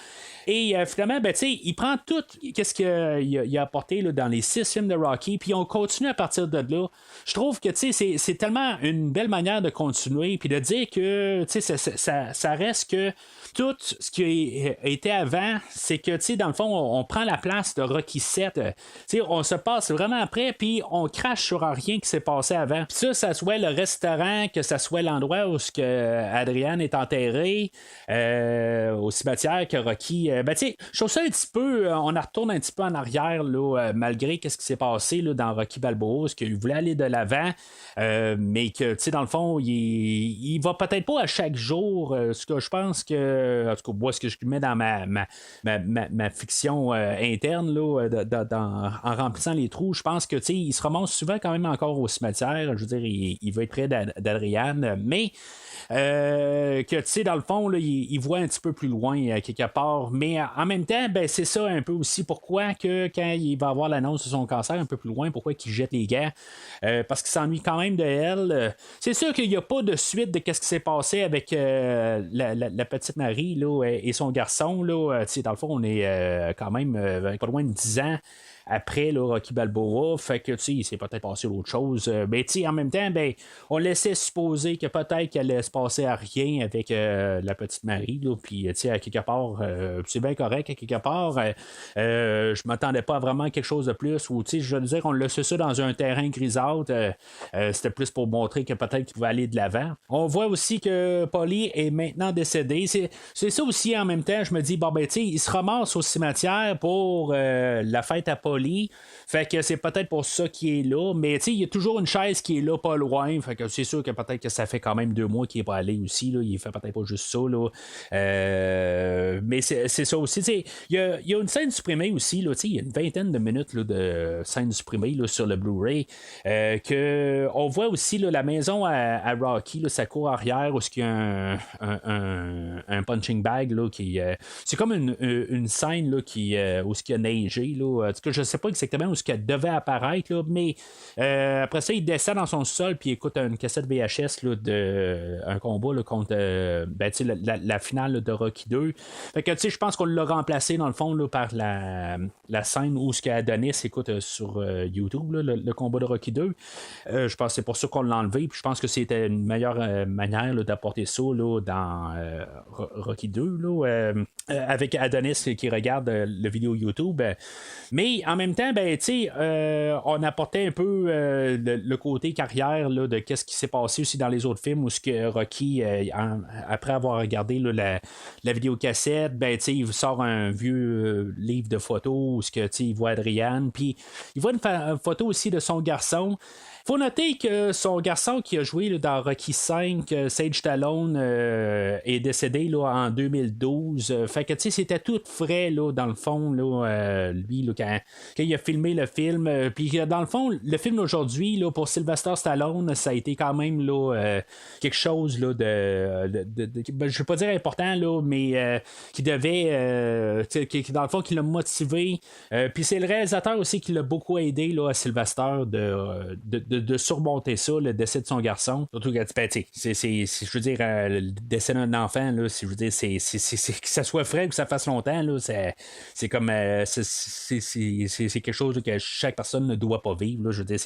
Et finalement, il prend tout qu'est-ce qu'il a apporté là, dans les 6 films de Rocky, puis on continue à partir de là. Je trouve que c'est tellement une belle manière de continuer, puis de dire que ça reste que tout ce qui a été avant, c'est que dans le fond, on prend la place de Rocky 7. On se passe vraiment après, puis on crache sur rien qui s'est passé avant. Puis ça soit le restaurant, que ça soit l'endroit où Adrian est enterré, au cimetière que Rocky. Je trouve ça un petit peu. On retourne un petit peu en arrière, là, malgré ce qui s'est passé là, dans Rocky Balboa, ce qu'il voulait aller de l'avant, mais que, dans le fond, il va peut-être pas à chaque jour. Ce que je pense que. En tout cas, moi, ce que je mets dans ma fiction interne, là, en remplissant les trous, je pense que, il se ramasse souvent quand même encore au cimetière. Je veux dire, il va être près d'Adrian, mais. Que dans le fond là, il voit un petit peu plus loin quelque part, mais en même temps c'est ça un peu aussi pourquoi que quand il va avoir l'annonce de son cancer un peu plus loin, pourquoi il jette les gants, parce qu'il s'ennuie quand même de elle. C'est sûr qu'il n'y a pas de suite de ce qui s'est passé avec la petite Marie là, et son garçon là. Dans le fond on est quand même pas loin de 10 ans après là, Rocky Balboa. Fait que, tu sais, il s'est peut-être passé autre chose. Mais, tu sais, en même temps, ben, on laissait supposer que peut-être qu'elle allait se passer à rien avec la petite Marie. Puis, tu sais, à quelque part, c'est bien correct. À quelque part, je m'attendais pas à vraiment quelque chose de plus. Ou, tu sais, je veux dire, on laissait ça dans un terrain grisâtre. C'était plus pour montrer que peut-être qu'il pouvait aller de l'avant. On voit aussi que Polly est maintenant décédée. C'est ça aussi en même temps. Je me dis, bon, ben, tu sais, il se ramasse au cimetière pour la fête à Polly. Fait que c'est peut-être pour ça qu'il est là. Mais, tu sais, il y a toujours une chaise qui est là, pas loin. Fait que c'est sûr que peut-être que ça fait quand même 2 mois qu'il est pas allé aussi. Là. Il fait peut-être pas juste ça. Là. Mais c'est ça aussi. Il y a une scène supprimée aussi. Là, il y a une vingtaine de minutes là, de scène supprimée là, sur le Blu-ray. Que on voit aussi là, la maison à Rocky, là, sa cour arrière, où il y a un punching bag. Là, c'est comme une scène là, où il y a neigé. Là. En tout cas, je ne sais pas exactement où elle devait apparaître, là, mais après ça, il descend dans son sol puis il écoute une cassette VHS là, de un combat là, contre la finale là, de Rocky 2. Fait que je pense qu'on l'a remplacé dans le fond là, par la scène où ce qu'Adonis écoute sur YouTube, là, le combat de Rocky 2. Je pense que c'est pour ça qu'on l'a enlevé. Puis je pense que c'était une meilleure manière là, d'apporter ça là, dans Rocky 2 là, avec Adonis qui regarde le vidéo YouTube. Mais en même temps, ben, on apportait un peu le côté carrière là, de qu'est-ce qui s'est passé aussi dans les autres films où ce que Rocky, après avoir regardé là, la vidéocassette, ben, il sort un vieux livre de photos où ce que il voit Adrienne, puis il voit une photo aussi de son garçon. Faut noter que son garçon qui a joué là, dans Rocky V, Sage Stallone, est décédé là, en 2012. Fait que c'était tout frais là, dans le fond, là, lui, là, quand il a filmé le film. Puis dans le fond, le film d'aujourd'hui, là, pour Sylvester Stallone, ça a été quand même là, quelque chose là, de je ne vais pas dire important, là, mais qui devait, qui, dans le fond, qui l'a motivé. Puis c'est le réalisateur aussi qui l'a beaucoup aidé là, à Sylvester de surmonter ça, le décès de son garçon. Surtout que, je veux dire, le décès d'un enfant, là, je veux dire, c'est que ça soit frais ou que ça fasse longtemps, là, c'est comme, c'est quelque chose que chaque personne ne doit pas vivre, là, je veux dire,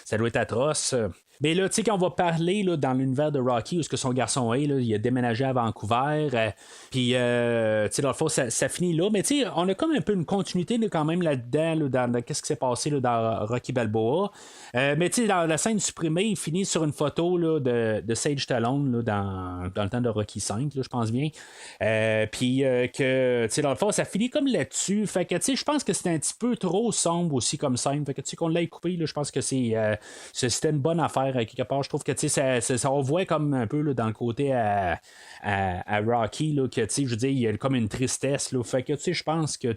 ça doit être atroce. Mais là, tu sais, quand on va parler là, dans l'univers de Rocky, où ce que son garçon est, là, il a déménagé à Vancouver, puis, tu sais, dans le fond, ça finit là. Mais, tu sais, on a comme un peu une continuité là, quand même là-dedans, là, dans qu'est-ce qui s'est passé là, dans Rocky Balboa. Mais, tu sais, dans la scène supprimée, il finit sur une photo là, de Sage Stallone là, dans le temps de Rocky V, là, je pense bien. Puis, que, tu sais, dans le fond, ça finit comme là-dessus. Fait que, tu sais, je pense que c'était un petit peu trop sombre aussi comme scène. Fait que, tu sais, qu'on l'ait coupé, là, je pense que c'était une bonne affaire quelque part. Je trouve que ça on voit comme un peu là, dans le côté à Rocky là, que je veux dire il y a comme une tristesse là. Fait que je pense que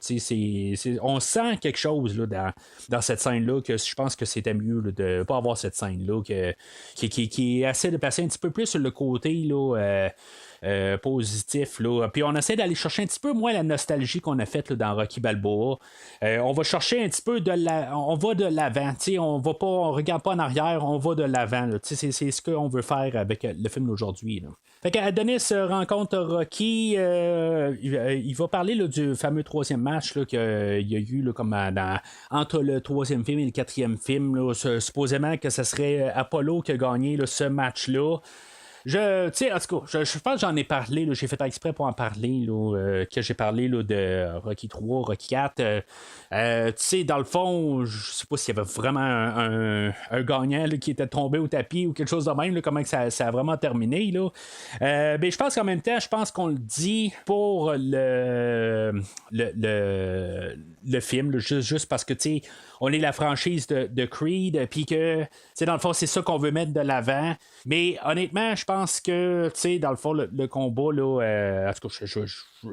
on sent quelque chose là, dans cette scène là que je pense que c'était mieux là, de pas avoir cette scène là qui essaie de passer un petit peu plus sur le côté là, positif. Là. Puis on essaie d'aller chercher un petit peu moins la nostalgie qu'on a faite là, dans Rocky Balboa. On va chercher un petit peu on va de l'avant. On regarde pas en arrière, on va de l'avant. C'est ce qu'on veut faire avec le film d'aujourd'hui. Là. Fait qu'Adonis rencontre Rocky. Il va parler là, du fameux 3e match là, qu'il y a eu là, comme entre le 3e film et le 4e film. Là, supposément que ce serait Apollo qui a gagné là, ce match-là. En tout cas, je pense que j'en ai parlé, là, j'ai fait exprès pour en parler, là, que j'ai parlé là, de Rocky 3, Rocky 4. Dans le fond, je sais pas s'il y avait vraiment un gagnant là, qui était tombé au tapis ou quelque chose de même, là, comment que ça a vraiment terminé. Là. Mais je pense qu'en même temps, je pense qu'on le dit pour le film, là, juste parce que on est la franchise de Creed, puis que dans le fond, c'est ça qu'on veut mettre de l'avant. Mais honnêtement, je pense que dans le fond, le combat, là, en tout cas,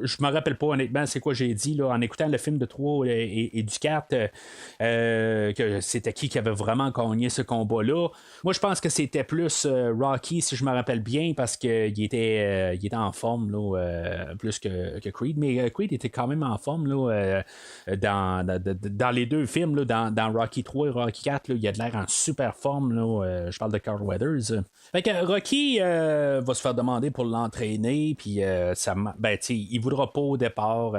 je me rappelle pas honnêtement c'est quoi j'ai dit là, en écoutant le film de 3 et du 4 que c'était qui avait vraiment gagné ce combat-là. Moi, je pense que c'était plus Rocky, si je me rappelle bien, parce qu'il était en forme là, plus que Creed. Mais Creed était quand même en forme là, dans les deux films, là, dans Rocky 3 et Rocky 4, là, il a de l'air en super forme. Là, je parle de Carl Weathers. Fait que Rocky va se faire demander pour l'entraîner, puis il voudra pas au départ.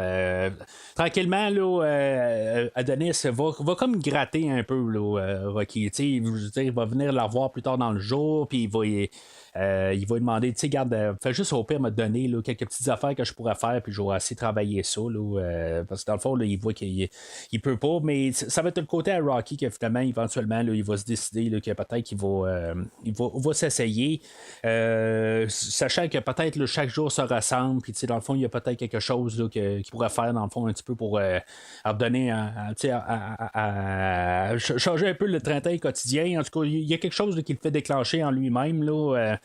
Tranquillement, là, Adonis va comme gratter un peu, là, Rocky. Il va venir la revoir plus tard dans le jour, puis il va lui demander, garde, fais juste au pire me donner là, quelques petites affaires que je pourrais faire, puis je vais essayer de travailler ça, là, parce que dans le fond, là, il voit qu'il peut pas, mais ça va être le côté à Rocky que finalement, éventuellement, là, il va se décider là, que peut-être qu'il va s'essayer, sachant que peut-être là, chaque jour se ressemble, puis dans le fond, il y a peut-être quelque chose là, qu'il pourrait faire, dans le fond, un petit peu pour redonner, à changer un peu le train-train quotidien. En tout cas, il y a quelque chose là, qui le fait déclencher en lui-même, là.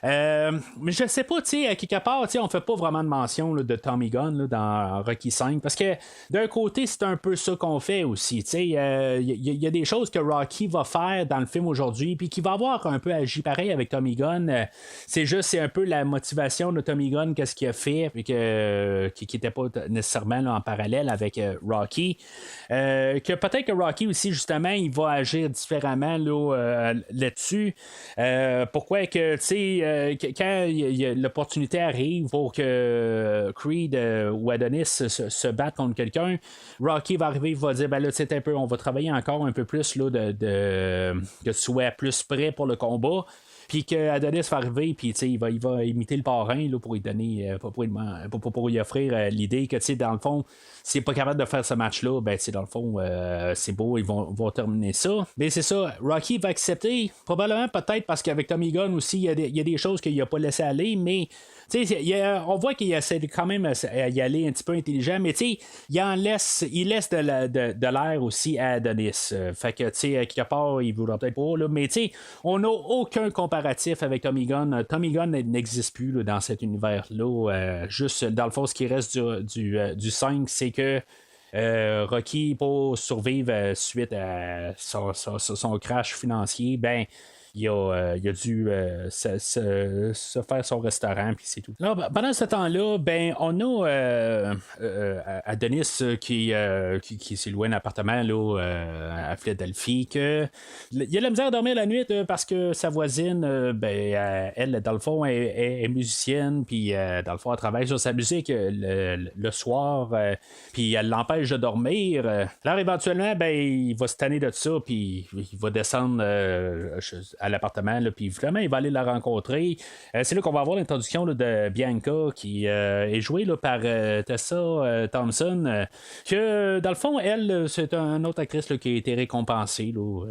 Mais je sais pas, à quelque part, on fait pas vraiment de mention là, de Tommy Gunn là, dans Rocky 5 parce que d'un côté, c'est un peu ça qu'on fait aussi. Il y a des choses que Rocky va faire dans le film aujourd'hui, puis qui va avoir un peu agi pareil avec Tommy Gunn. C'est un peu la motivation de Tommy Gunn, qu'est-ce qu'il a fait, puis qui n'était pas nécessairement là, en parallèle avec Rocky. Que peut-être que Rocky aussi, justement, il va agir différemment là-dessus. Pourquoi que, quand l'opportunité arrive pour que Creed ou Adonis se battent contre quelqu'un, Rocky va arriver, il va dire ben là, un peu, on va travailler encore un peu plus là, que tu sois plus prêt pour le combat. Puis que Adonis va arriver, puis il va imiter le parrain là, pour lui donner, pour lui offrir l'idée que dans le fond, s'il n'est pas capable de faire ce match-là, ben dans le fond, c'est beau, ils vont terminer ça. Mais c'est ça, Rocky va accepter, probablement peut-être parce qu'avec Tommy Gunn aussi, il y a des choses qu'il n'a pas laissé aller, mais on voit qu'il essaie quand même y aller un petit peu intelligent, mais il laisse de l'air aussi à Adonis. Fait que, quelque part, il ne voudra peut-être pas, là, mais on n'a aucun comparatif avec Tommy Gunn. Tommy Gunn n'existe plus là, dans cet univers-là. Juste, dans le fond, ce qui reste du 5, c'est que Rocky, pour survivre suite à son crash financier, ben il a dû se faire son restaurant, puis c'est tout. Là, pendant ce temps-là, ben, on a Adonis qui s'est loué un appartement là, à Philadelphie, il a la misère à dormir la nuit parce que sa voisine, elle, dans le fond, est musicienne, puis dans le fond, elle travaille sur sa musique le soir, puis elle l'empêche de dormir. Alors, éventuellement, ben, il va se tanner de ça, puis il va descendre à l'appartement, puis vraiment, il va aller la rencontrer. C'est là qu'on va avoir l'introduction là, de Bianca, qui est jouée là, par Tessa Thompson, que dans le fond, elle, c'est une autre actrice là, qui a été récompensée là,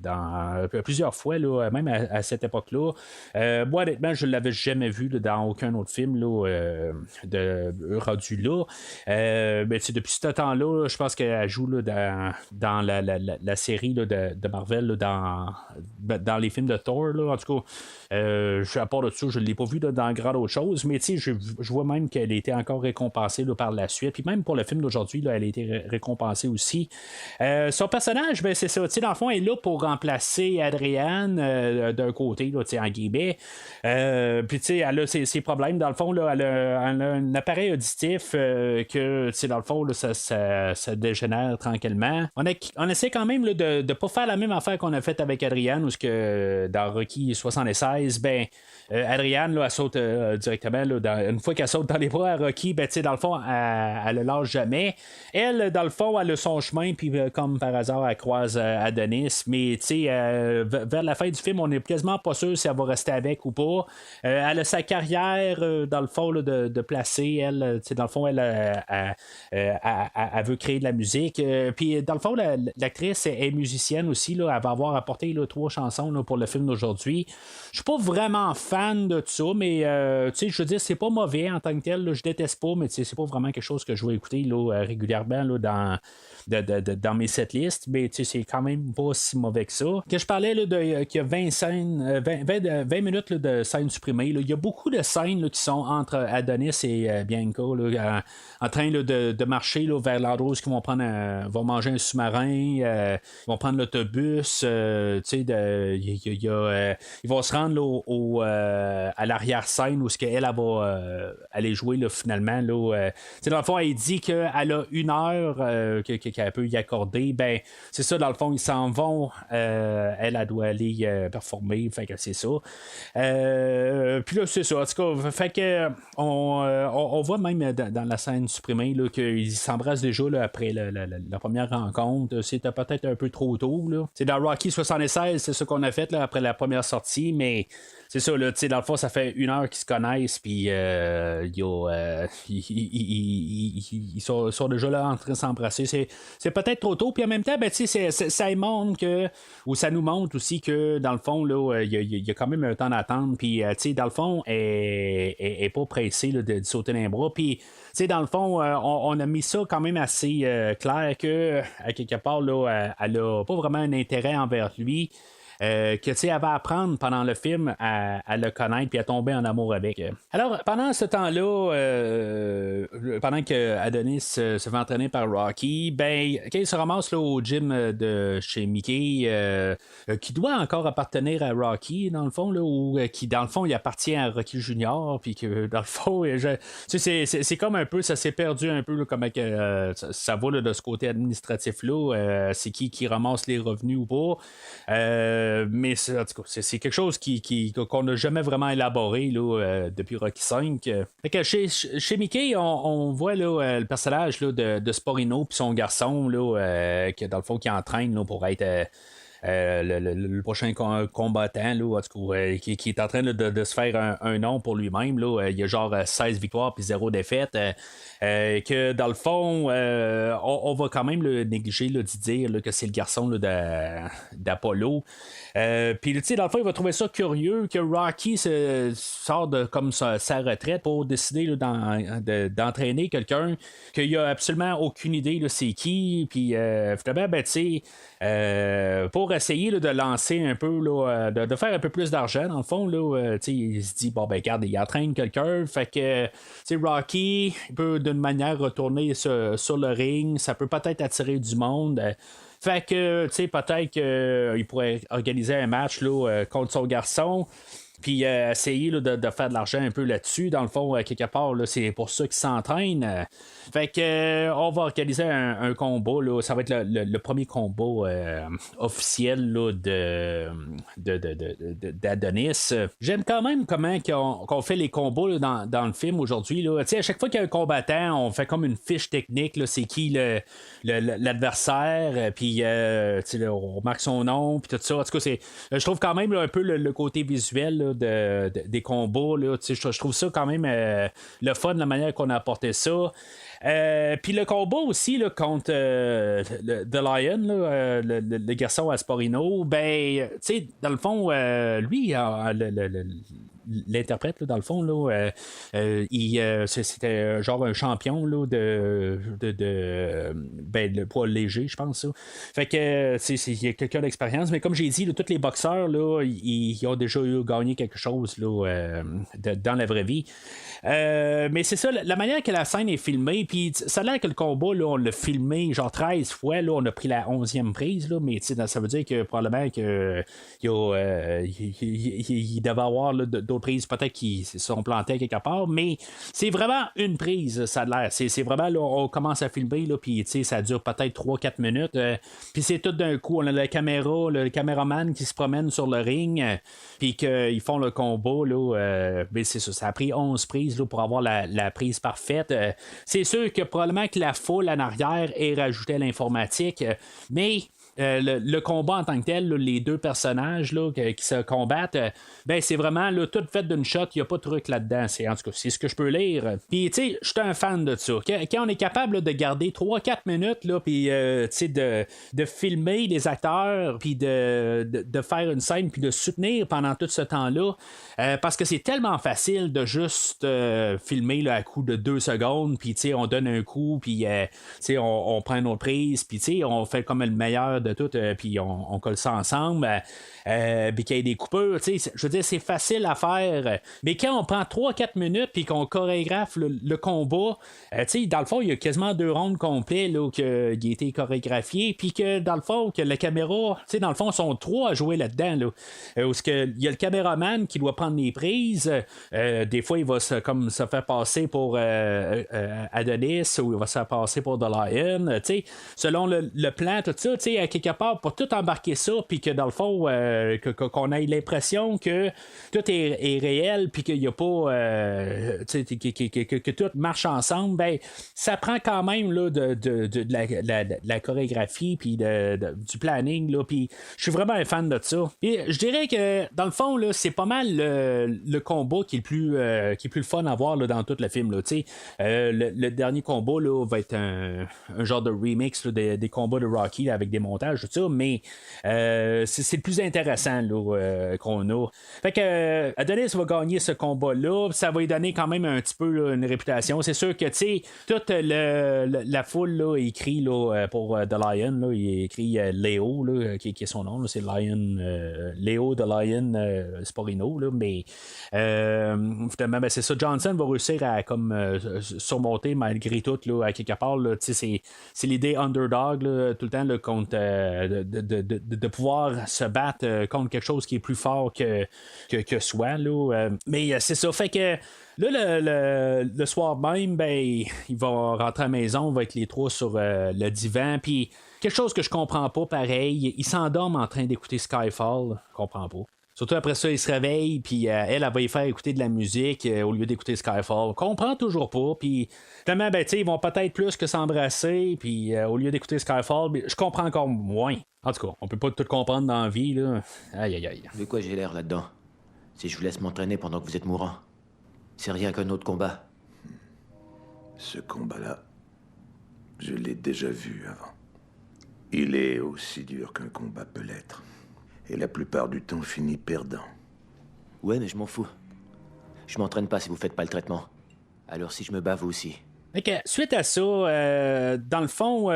dans plusieurs fois, là, même à cette époque-là. Moi, honnêtement, je ne l'avais jamais vue dans aucun autre film là, rendu là. Depuis ce temps-là, je pense qu'elle joue là, dans la série là, de Marvel, là, dans les films de Thor, là, en tout cas, à part de ça, je ne l'ai pas vu là, dans grand autre chose, mais je vois même qu'elle a été encore récompensée là, par la suite, puis même pour le film d'aujourd'hui, là, elle a été récompensée aussi. Son personnage, ben, c'est ça, dans le fond, elle est là pour remplacer Adrienne d'un côté, là, en guillemets, puis elle a ses problèmes, dans le fond, là, elle a un appareil auditif que, dans le fond, là, ça dégénère tranquillement. On essaie quand même là, de ne pas faire la même affaire qu'on a faite avec Adrienne, où dans Rocky 76, ben, Adrienne, là, elle saute directement, là, une fois qu'elle saute dans les bras à Rocky, ben, dans le fond, elle ne lâche jamais. Elle, dans le fond, elle a son chemin, puis comme par hasard, elle croise Adonis, mais vers la fin du film, on n'est quasiment pas sûr si elle va rester avec ou pas. Elle a sa carrière, dans le fond, là, de placer, elle, dans le fond, elle veut créer de la musique. Puis, dans le fond, l'actrice est musicienne aussi, là, elle va avoir apporté là, 3 chansons là, pour le film d'aujourd'hui. Je suis pas vraiment fan de ça, mais je veux dire, c'est pas mauvais en tant que tel. Là, je déteste pas, mais c'est pas vraiment quelque chose que je vais écouter là, régulièrement là, dans mes setlists, mais c'est quand même pas si mauvais que ça. Que je parlais là, qu'il y a 20 scènes, 20 minutes là, de scènes supprimées. Là. Il y a beaucoup de scènes là, qui sont entre Adonis et Bianca là, en train là, de marcher là, vers l'endroit où ils vont manger un sous-marin, ils vont prendre l'autobus, il ils vont se rendre là, à l'arrière-scène où elle va aller jouer là, finalement. Là, dans le fond, elle dit qu'elle a 1 heure qu'elle peut y accorder. Ben, c'est ça, dans le fond, ils s'en vont. Elle doit aller performer. Fait que c'est ça. Puis là, c'est ça. En tout cas, fait que on voit même dans la scène supprimée là, qu'ils s'embrassent déjà là, après la première rencontre. C'était peut-être un peu trop tôt. Là. C'est dans Rocky 76, c'est ce qu'on a fait là, après la première sortie, mais c'est ça, là, dans le fond, ça fait 1 heure qu'ils se connaissent, puis ils sont déjà là en train de s'embrasser. C'est peut-être trop tôt, puis en même temps, ben, ça montre que, ou ça nous montre aussi que, dans le fond, là, il y a quand même un temps d'attente, puis, dans le fond, elle est pas pressée là, de sauter dans les bras, puis, dans le fond, on a mis ça quand même assez clair que, à quelque part, là, elle a pas vraiment un intérêt envers lui. Elle va apprendre pendant le film à le connaître puis à tomber en amour avec. Alors, pendant ce temps-là, pendant que Adonis se fait entraîner par Rocky, ben, quand il se ramasse là, au gym de chez Mickey, qui doit encore appartenir à Rocky, dans le fond, là, ou qui, dans le fond, il appartient à Rocky Junior, puis que, dans le fond, c'est comme un peu, ça s'est perdu un peu, là, comment ça va là, de ce côté administratif-là, c'est qui ramasse les revenus ou pas. Mais en tout cas, c'est quelque chose qu'on n'a jamais vraiment élaboré là, depuis Rocky V. Fait que chez Mickey, on voit là, le personnage là, de Sporino puis son garçon là, qui, dans le fond, qui entraîne là, pour être le prochain combattant là, en tout cas, qui est en train là, de se faire un nom pour lui-même. Là. Il y a genre 16 victoires puis 0 défaite. Que dans le fond, on va quand même le négliger là, d'y dire là, que c'est le garçon là, d'Apollo. Puis, dans le fond, il va trouver ça curieux que Rocky sort de comme sa retraite pour décider là, d'entraîner quelqu'un qu'il a absolument aucune idée là, c'est qui. Puis, finalement, ben, tu sais, pour essayer là, de lancer un peu, là, de faire un peu plus d'argent, dans le fond, là, il se dit, bon, ben, regarde, il entraîne quelqu'un. Fait que, Rocky, il peut d'une manière retourner sur le ring. Ça peut peut-être attirer du monde. Fait que, tu sais, peut-être qu'il pourrait organiser un match là, contre son garçon. Puis essayer là, de faire de l'argent un peu là-dessus. Dans le fond, quelque part, là, c'est pour ça qu'il s'entraîne. Fait que on va organiser un combat. Là. Ça va être le premier combat officiel là, d'Adonis. J'aime quand même comment qu'on fait les combats là, dans le film aujourd'hui. Là. À chaque fois qu'il y a un combattant, on fait comme une fiche technique. Là, c'est qui l'adversaire. Puis on marque son nom. Puis tout ça. En tout cas, je trouve quand même là, un peu le côté visuel là, des combats. Là, je trouve ça quand même le fun, la manière qu'on a apporté ça. Puis le combat aussi là, contre The Lion, là, le garçon Asparino, ben, tu sais, dans le fond, lui, l'interprète, là, dans le fond, là, c'était genre un champion là, de poids léger, je pense. Ça. Fait que il y a quelqu'un d'expérience, mais comme j'ai dit, là, tous les boxeurs, là, ils ont déjà gagné quelque chose là, dans la vraie vie. Mais c'est ça, la manière que la scène est filmée, puis ça a l'air que le combat, là, on l'a filmé genre 13 fois, là, on a pris la 11e prise, là, mais ça veut dire que probablement que il devait avoir là, d'autres prises, peut-être qu'ils se sont plantés quelque part, mais c'est vraiment une prise, ça a l'air. C'est vraiment, là, on commence à filmer, là, puis ça dure peut-être 3-4 minutes, puis c'est tout d'un coup, on a la caméra, le caméraman qui se promène sur le ring, puis qu'ils font le combat, là, mais c'est ça a pris 11 prises là, pour avoir la prise parfaite. C'est sûr que probablement que la foule en arrière est rajoutée à l'informatique, mais le combat en tant que tel, là, les deux personnages là, qui se combattent, ben c'est vraiment là, tout fait d'une shot, il n'y a pas de truc là-dedans. En tout cas, c'est ce que je peux lire. Puis, tu sais, je suis un fan de ça. Quand on est capable là, de garder 3-4 minutes, puis, tu sais, de filmer les acteurs, puis de faire une scène, puis de soutenir pendant tout ce temps-là, parce que c'est tellement facile de juste filmer là, à coup de 2 secondes, puis, tu sais, on donne un coup, puis, tu sais, on prend une autre prise, puis, tu sais, on fait comme le meilleur de tout, puis on colle ça ensemble, puis qu'il y ait des coupures. Je veux dire, c'est facile à faire. Mais quand on prend 3-4 minutes, puis qu'on chorégraphe le combat, dans le fond, il y a quasiment 2 rondes complets là, qui a été chorégraphié, puis que dans le fond, que la caméra, dans le fond, sont 3 à jouer là-dedans. Là, où il y a le caméraman qui doit prendre les prises. Des fois, il va se faire passer pour Adonis, ou il va se faire passer pour The Lion. Selon le plan, tout ça, à quelque part, pour tout embarquer ça, puis que dans le fond, qu'on ait l'impression que tout est réel, puis qu'il n'y a pas. Que tout marche ensemble, ben, ça prend quand même là, de la chorégraphie, puis du planning, puis je suis vraiment un fan de ça. Puis je dirais que dans le fond, là, c'est pas mal le combat qui est le plus fun à voir là, dans tout le film. Là, le dernier combat là, va être un genre de remix là, des combats de Rocky là, avec des montages, tout ça, mais c'est le plus intéressant là, qu'on a. Fait que Adonis va gagner ce combat-là, ça va lui donner quand même un petit peu là, une réputation. C'est sûr que toute la foule là, écrit là, pour The Lion, là, il écrit Léo, là, qui est son nom, là, c'est Lion, Léo The Lion Sporino, là, mais finalement, ben, c'est ça. Johnson va réussir à surmonter malgré tout là, à quelque part. Là, c'est l'idée underdog là, tout le temps là, contre de pouvoir se battre contre quelque chose qui est plus fort que soi. Là, mais c'est ça. Fait que là, le soir même, ben, il va rentrer à la maison, on va être les 3 sur le divan, puis quelque chose que je comprends pas, pareil, il s'endorme en train d'écouter Skyfall, je comprends pas. Surtout après ça, il se réveille, puis elle va y faire écouter de la musique au lieu d'écouter Skyfall. On comprend toujours pas, puis finalement, ben, ils vont peut-être plus que s'embrasser, puis au lieu d'écouter Skyfall, je comprends encore moins. En tout cas, on peut pas tout comprendre dans la vie, là. Aïe, aïe, aïe. De quoi j'ai l'air là-dedans? Si je vous laisse m'entraîner pendant que vous êtes mourant, c'est rien qu'un autre combat. Ce combat-là, je l'ai déjà vu avant. Il est aussi dur qu'un combat peut l'être. Et la plupart du temps finit perdant. Ouais, mais je m'en fous. Je m'entraîne pas si vous faites pas le traitement. Alors si je me bats, vous aussi. Ok, suite à ça, dans le fond,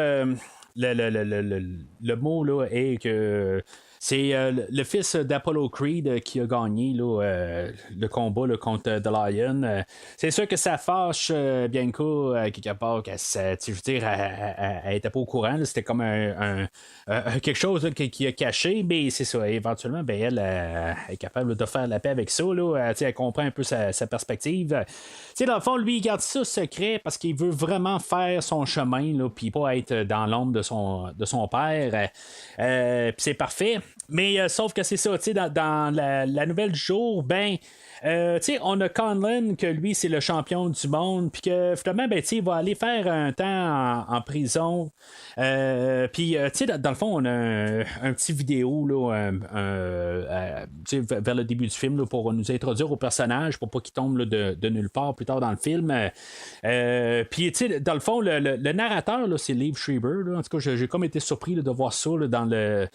le mot là, est que c'est le fils d'Apollo Creed qui a gagné là, le combat là, contre The Lion. C'est sûr que ça fâche Bianca quelque part. Je veux dire, elle était pas au courant. Là, c'était comme quelque chose là, qui a caché. Mais c'est ça. Éventuellement, ben, elle est capable de faire la paix avec ça. Là. Elle comprend un peu sa perspective. Dans le fond, lui, il garde ça secret parce qu'il veut vraiment faire son chemin, puis pas être dans l'ombre de son père. Puis c'est parfait. Mais sauf que c'est ça, dans la nouvelle du jour, ben, on a Conlon, que lui, c'est le champion du monde, puis que finalement, ben, il va aller faire un temps en prison. Puis, dans le fond, on a un petit vidéo là, vers le début du film là, pour nous introduire au personnage, pour pas qu'il tombe là, de nulle part plus tard dans le film. Puis, dans le fond, le narrateur, là, c'est Liev Schreiber. Là. En tout cas, j'ai comme été surpris là, de voir ça là, dans le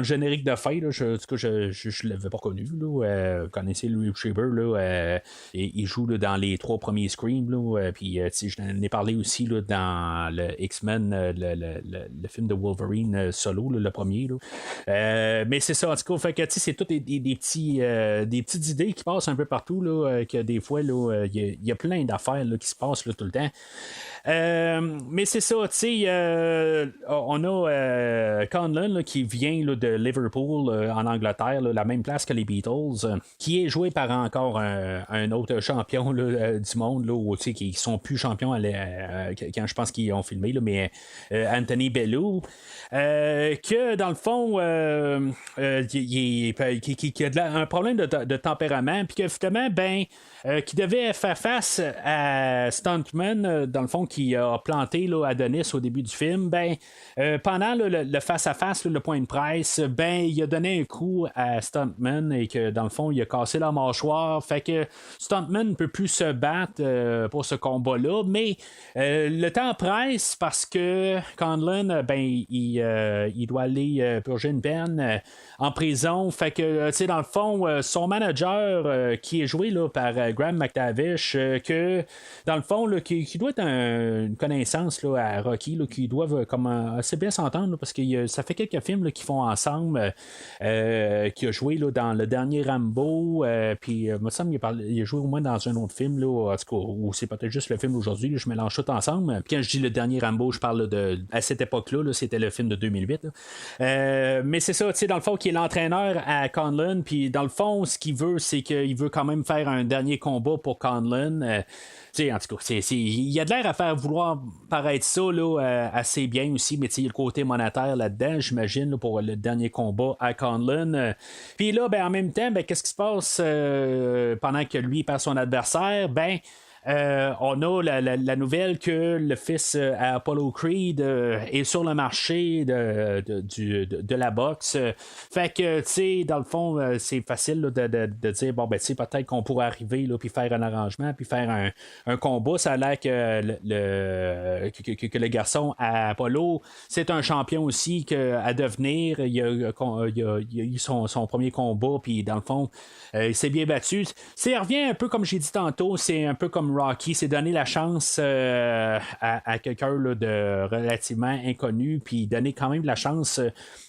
générique de fin. Là. En tout cas, je l'avais pas connu. Vous connaissez Liev Schreiber. Là, et il joue là, dans les 3 premiers Scream. Puis, je n'en ai parlé aussi là, dans le X-Men, le film de Wolverine solo, là, le premier. Là. Mais c'est ça, en tout cas, fait que c'est toutes des petites idées qui passent un peu partout, là, que des fois, il y a plein d'affaires là, qui se passent là, tout le temps. Mais c'est ça, on a Conlon là, qui vient là, de Liverpool en Angleterre, là, la même place que les Beatles, qui est joué par encore un autre champion là, du monde, là, qui sont plus champions quand je pense qu'ils ont filmé, là, mais Anthony Bellew, que dans le fond, qui a un problème de tempérament, puis que finalement, ben, qui devait faire face à Stuntman, dans le fond, qui a planté là, Adonis au début du film, ben, pendant là, le face-à-face, le point de presse, ben, il a donné un coup à Stuntman et que, dans le fond, il a cassé la mâchoire, fait que Stuntman ne peut plus se battre pour ce combat-là, mais le temps presse parce que Conlon, ben, il doit aller purger une peine en prison, fait que tu sais, dans le fond, son manager, qui est joué là, par Graham McTavish, que dans le fond, là, qui doit être une connaissance là, à Rocky, là, qui doivent comme, assez bien s'entendre, là, parce que ça fait quelques films là, qu'ils font ensemble, qui a joué là, dans le dernier Rambo, puis il me semble qu'il a joué au moins dans un autre film, là, en tout cas, ou c'est peut-être juste le film d'aujourd'hui, là, je mélange tout ensemble. Puis quand je dis le dernier Rambo, je parle là, à cette époque-là, là, c'était le film de 2008. Mais c'est ça, tu sais, dans le fond, qui est l'entraîneur à Conlon, puis dans le fond, ce qu'il veut, c'est qu'il veut quand même faire un dernier combat pour Conlon. En tout cas, il y a de l'air à faire vouloir paraître ça là, assez bien aussi, mais il y a le côté monétaire là-dedans, j'imagine, là, pour le dernier combat à Conlon. Puis là, ben, en même temps, ben, qu'est-ce qui se passe pendant que lui perd son adversaire? Ben, on a la nouvelle que le fils à Apollo Creed est sur le marché de la boxe. Fait que, tu sais, dans le fond, c'est facile là, de dire, bon, ben, tu sais, peut-être qu'on pourrait arriver, là, puis faire un arrangement, puis faire un combat. Ça a l'air que le garçon à Apollo, c'est un champion aussi à devenir. Il a eu son premier combat, puis dans le fond, il s'est bien battu. Il revient un peu comme j'ai dit tantôt, c'est un peu comme Rocky, c'est donner la chance à quelqu'un là, de relativement inconnu, puis donner quand même la chance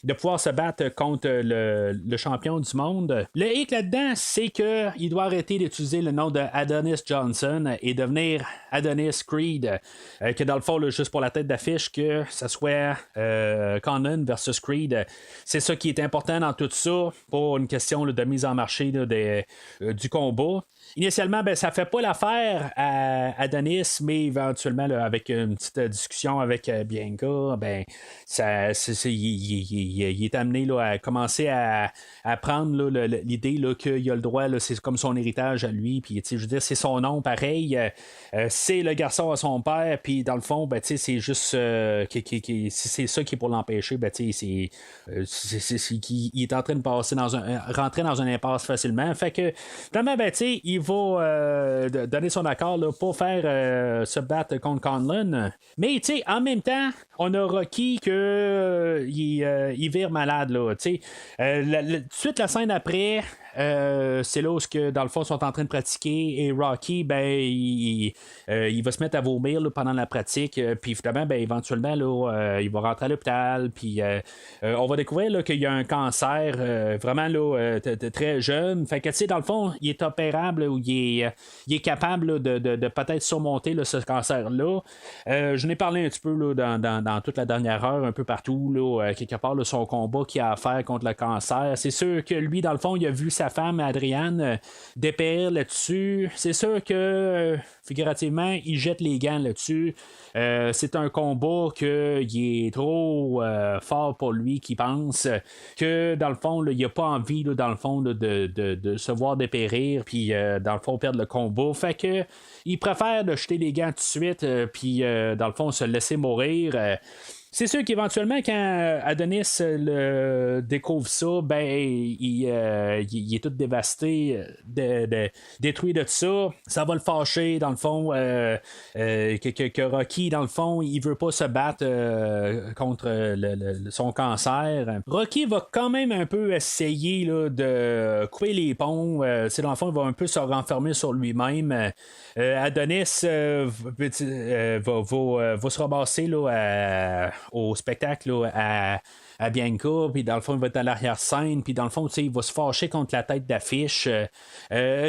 de pouvoir se battre contre le champion du monde. Le hic là-dedans, c'est qu'il doit arrêter d'utiliser le nom de Adonis Johnson et devenir Adonis Creed, que dans le fond, là, juste pour la tête d'affiche, que ça soit Conlon versus Creed, c'est ça qui est important dans tout ça, pour une question là, de mise en marché là, du combat. Initialement, ben, ça fait pas l'affaire à Adonis, mais éventuellement, là, avec une petite discussion avec Bianca, ben, il est amené là, à commencer à prendre là, l'idée là, qu'il a le droit, là, c'est comme son héritage à lui, puis je veux dire, c'est son nom pareil, c'est le garçon à son père, puis dans le fond, ben, c'est juste c'est ça qui est pour l'empêcher, ben, il est en train de passer rentrer dans un impasse facilement, fait que vraiment, ben, il va donner son accord là, pour faire se battre contre Conlon. Mais en même temps, on a Rocky que il vire malade. Là, tout de suite, la scène après, c'est là où dans le fond, ils sont en train de pratiquer et Rocky, ben, il va se mettre à vomir là, pendant la pratique. Puis finalement, ben, éventuellement, là, il va rentrer à l'hôpital. Puis on va découvrir là, qu'il y a un cancer vraiment là, très jeune. Fait que, dans le fond, il est opérable ou il est capable là, de peut-être surmonter là, ce cancer-là. Je n'ai parlé un petit peu là, dans toute la dernière heure, un peu partout, là, quelque part, là, son combat qu'il a à faire contre le cancer. C'est sûr que lui, dans le fond, il a vu sa femme, Adrienne, dépérir là-dessus. C'est sûr que, figurativement, il jette les gants là-dessus. C'est un combat qu'il est trop fort pour lui, qui pense que, dans le fond, là, il n'a pas envie, là, dans le fond, là, de se voir dépérir, puis, dans le fond, perdre le combat. Fait que il préfère de jeter les gants tout de suite, puis, dans le fond, se laisser mourir. C'est sûr qu'éventuellement, quand Adonis découvre ça, ben, il est tout dévasté, détruit de ça. Ça va le fâcher, dans le fond, que Rocky, dans le fond, il veut pas se battre contre son cancer. Rocky va quand même un peu essayer là, de couper les ponts. Dans le fond, il va un peu se renfermer sur lui-même. Adonis va se ramasser là, au spectacle là, à Bianca, puis dans le fond, il va être à l'arrière-scène, puis dans le fond, il va se fâcher contre la tête d'affiche,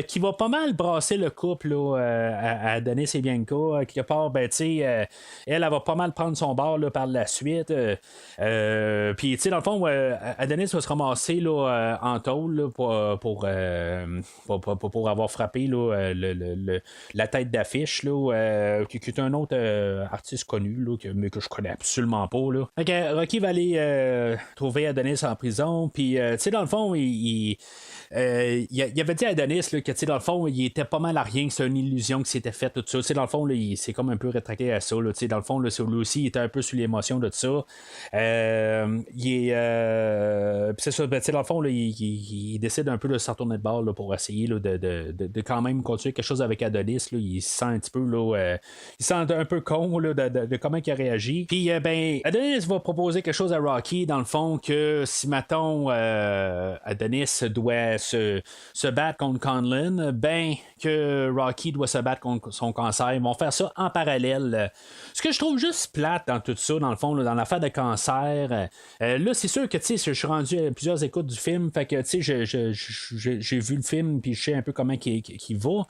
qui va pas mal brasser le couple là, à Adonis et Bianca. Quelque part, ben, elle va pas mal prendre son bord là, par la suite. Puis, dans le fond, Adonis va se ramasser là, en tôle là, pour avoir frappé là, la tête d'affiche, là, qui est un autre artiste connu, là, mais que je connais absolument pas. Là. Okay, Rocky va aller trouver Adonis en prison, puis dans le fond, il avait dit à Adonis là, que dans le fond, il était pas mal à rien, que c'est une illusion qui s'était faite, tout ça. Dans le fond, là, il s'est comme un peu rétracté à ça. Là, dans le fond, là, lui aussi, il était un peu sous l'émotion de ça. C'est ça, dans le fond, là, il décide un peu de se retourner de bord là, pour essayer là, de quand même continuer quelque chose avec Adonis. Là. Il se sent un petit peu là, il se sent un peu con là, de comment il a réagi. Puis Adonis va proposer quelque chose à Rocky, dans le fond, que si mettons Adonis doit se battre contre Conlon, que Rocky doit se battre contre son cancer. Ils vont faire ça en parallèle. Ce que je trouve juste plate dans tout ça, dans le fond, là, dans l'affaire de cancer, là, c'est sûr que je suis rendu à plusieurs écoutes du film, fait que j'ai vu le film, puis je sais un peu comment il va.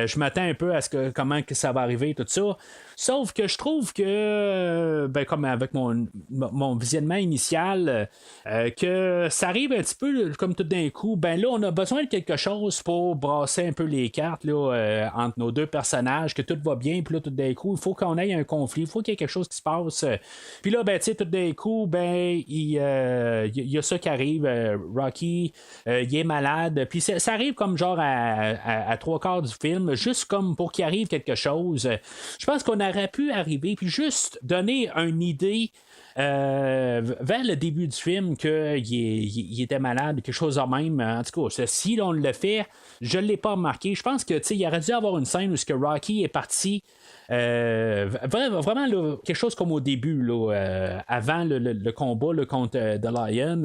Je m'attends un peu à comment que ça va arriver, tout ça. Sauf que je trouve que, comme avec mon visionnement initial, que ça arrive un petit peu comme tout d'un coup. Là, on a besoin de quelque chose pour brasser un peu les cartes là, entre nos deux personnages, que tout va bien, puis là, tout d'un coup, il faut qu'on ait un conflit, il faut qu'il y ait quelque chose qui se passe. Puis là, tout d'un coup, il y a ça qui arrive. Rocky, il est malade, puis ça arrive comme genre à trois quarts du film, juste comme pour qu'il arrive quelque chose. Je pense qu'on aurait pu arriver, puis juste donner une idée vers le début du film qu'il était malade, quelque chose de même. En tout cas, si on le fait, je ne l'ai pas remarqué. Je pense que il aurait dû avoir une scène où ce que Rocky est parti. Vraiment là, quelque chose comme au début là, avant le combat là, contre The Lion,